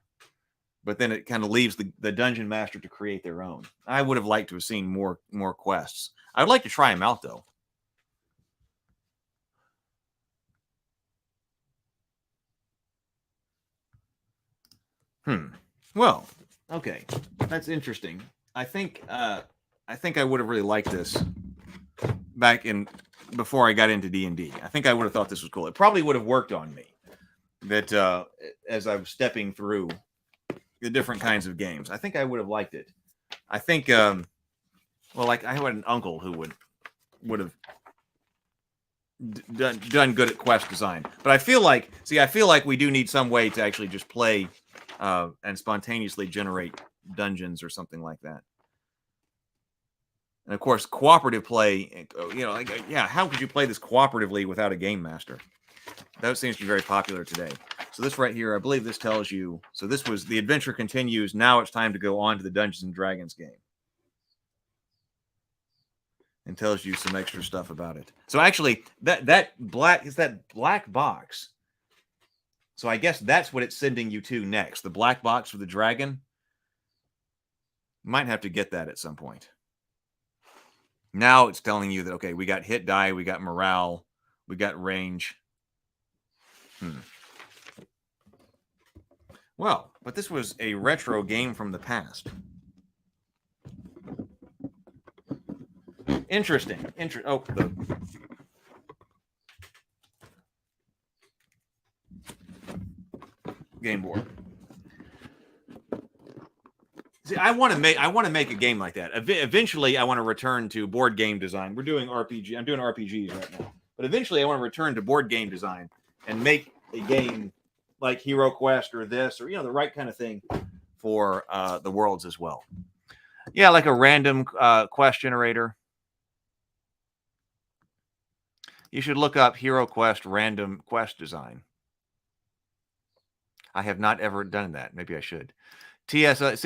But then it kind of leaves the dungeon master to create their own. I would have liked to have seen more quests. I would like to try them out, though. Well, okay. That's interesting. I think I would have really liked this back in before I got into D&D. I think I would have thought this was cool. It probably would have worked on me that as I was stepping through the different kinds of games. I think I would have liked it. I think, well, like I had an uncle who would have done good at quest design. But I feel like we do need some way to actually just play and spontaneously generate dungeons or something like that. And of course, cooperative play, how could you play this cooperatively without a game master? That seems to be very popular today. So this right here, I believe this tells you, so this was the adventure continues. Now it's time to go on to the Dungeons and Dragons game. And tells you some extra stuff about it. So actually, that black box. So I guess that's what it's sending you to next. The black box for the dragon. Might have to get that at some point. Now it's telling you that, okay, we got hit die, we got morale, we got range. Well, but this was a retro game from the past. Interesting. The game board. See, I want to make a game like that. Eventually, I want to return to board game design. We're doing RPG. I'm doing RPGs right now, but eventually, I want to return to board game design and make a game like Hero Quest or this, or the right kind of thing for the worlds as well. Yeah, like a random quest generator. You should look up Hero Quest random quest design. I have not ever done that. Maybe I should. TS, it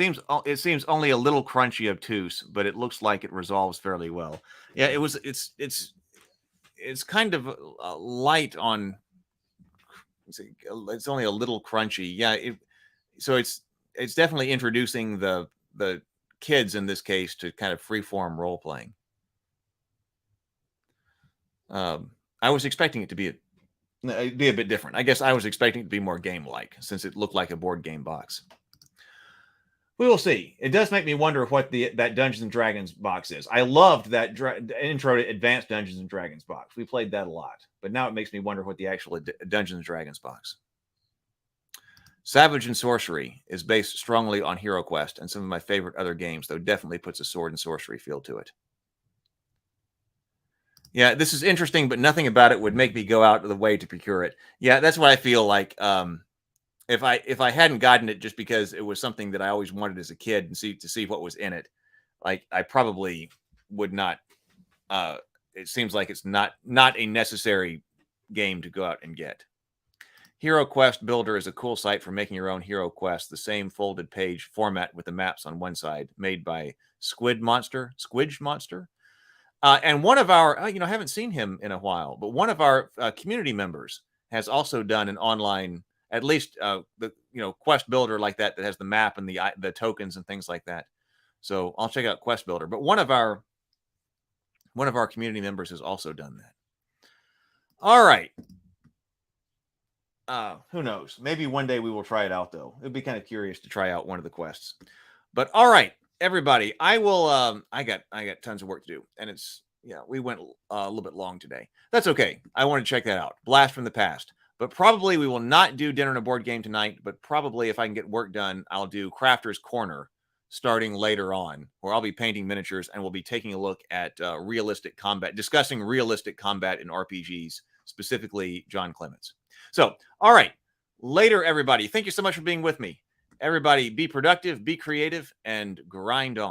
seems only a little crunchy obtuse, but it looks like it resolves fairly well. Yeah, it's kind of light on. It's only a little crunchy. Yeah, so it's definitely introducing the kids in this case to kind of freeform role playing. I was expecting it to be a bit different. I guess I was expecting it to be more game-like since it looked like a board game box. We will see. It does make me wonder what that Dungeons and Dragons box is. I loved that intro to Advanced Dungeons and Dragons box. We played that a lot, but now it makes me wonder what the actual Dungeons and Dragons box. Savage and Sorcery is based strongly on Hero Quest and some of my favorite other games, though definitely puts a sword and sorcery feel to it. Yeah, this is interesting, but nothing about it would make me go out of the way to procure it. Yeah, that's what I feel like. If I hadn't gotten it just because it was something that I always wanted as a kid and to see what was in it, like I probably would not. It seems like it's not a necessary game to go out and get. Hero Quest Builder is a cool site for making your own Hero Quest. The same folded page format with the maps on one side, made by Squidge Monster. And one of our, I haven't seen him in a while, but one of our community members has also done an online, at least the quest builder like that has the map and the tokens and things like that. So I'll check out Quest Builder. But one of our community members has also done that. All right. Who knows? Maybe one day we will try it out, though. It'd be kind of curious to try out one of the quests. But all right, everybody, I will. I got tons of work to do, and we went a little bit long today. That's okay. I want to check that out. Blast from the Past. But probably we will not do Dinner and a Board Game tonight. But probably if I can get work done, I'll do Crafter's Corner starting later on, where I'll be painting miniatures and we'll be taking a look at realistic combat, discussing realistic combat in RPGs, specifically John Clements. So, all right. Later, everybody. Thank you so much for being with me. Everybody, be productive, be creative, and grind on.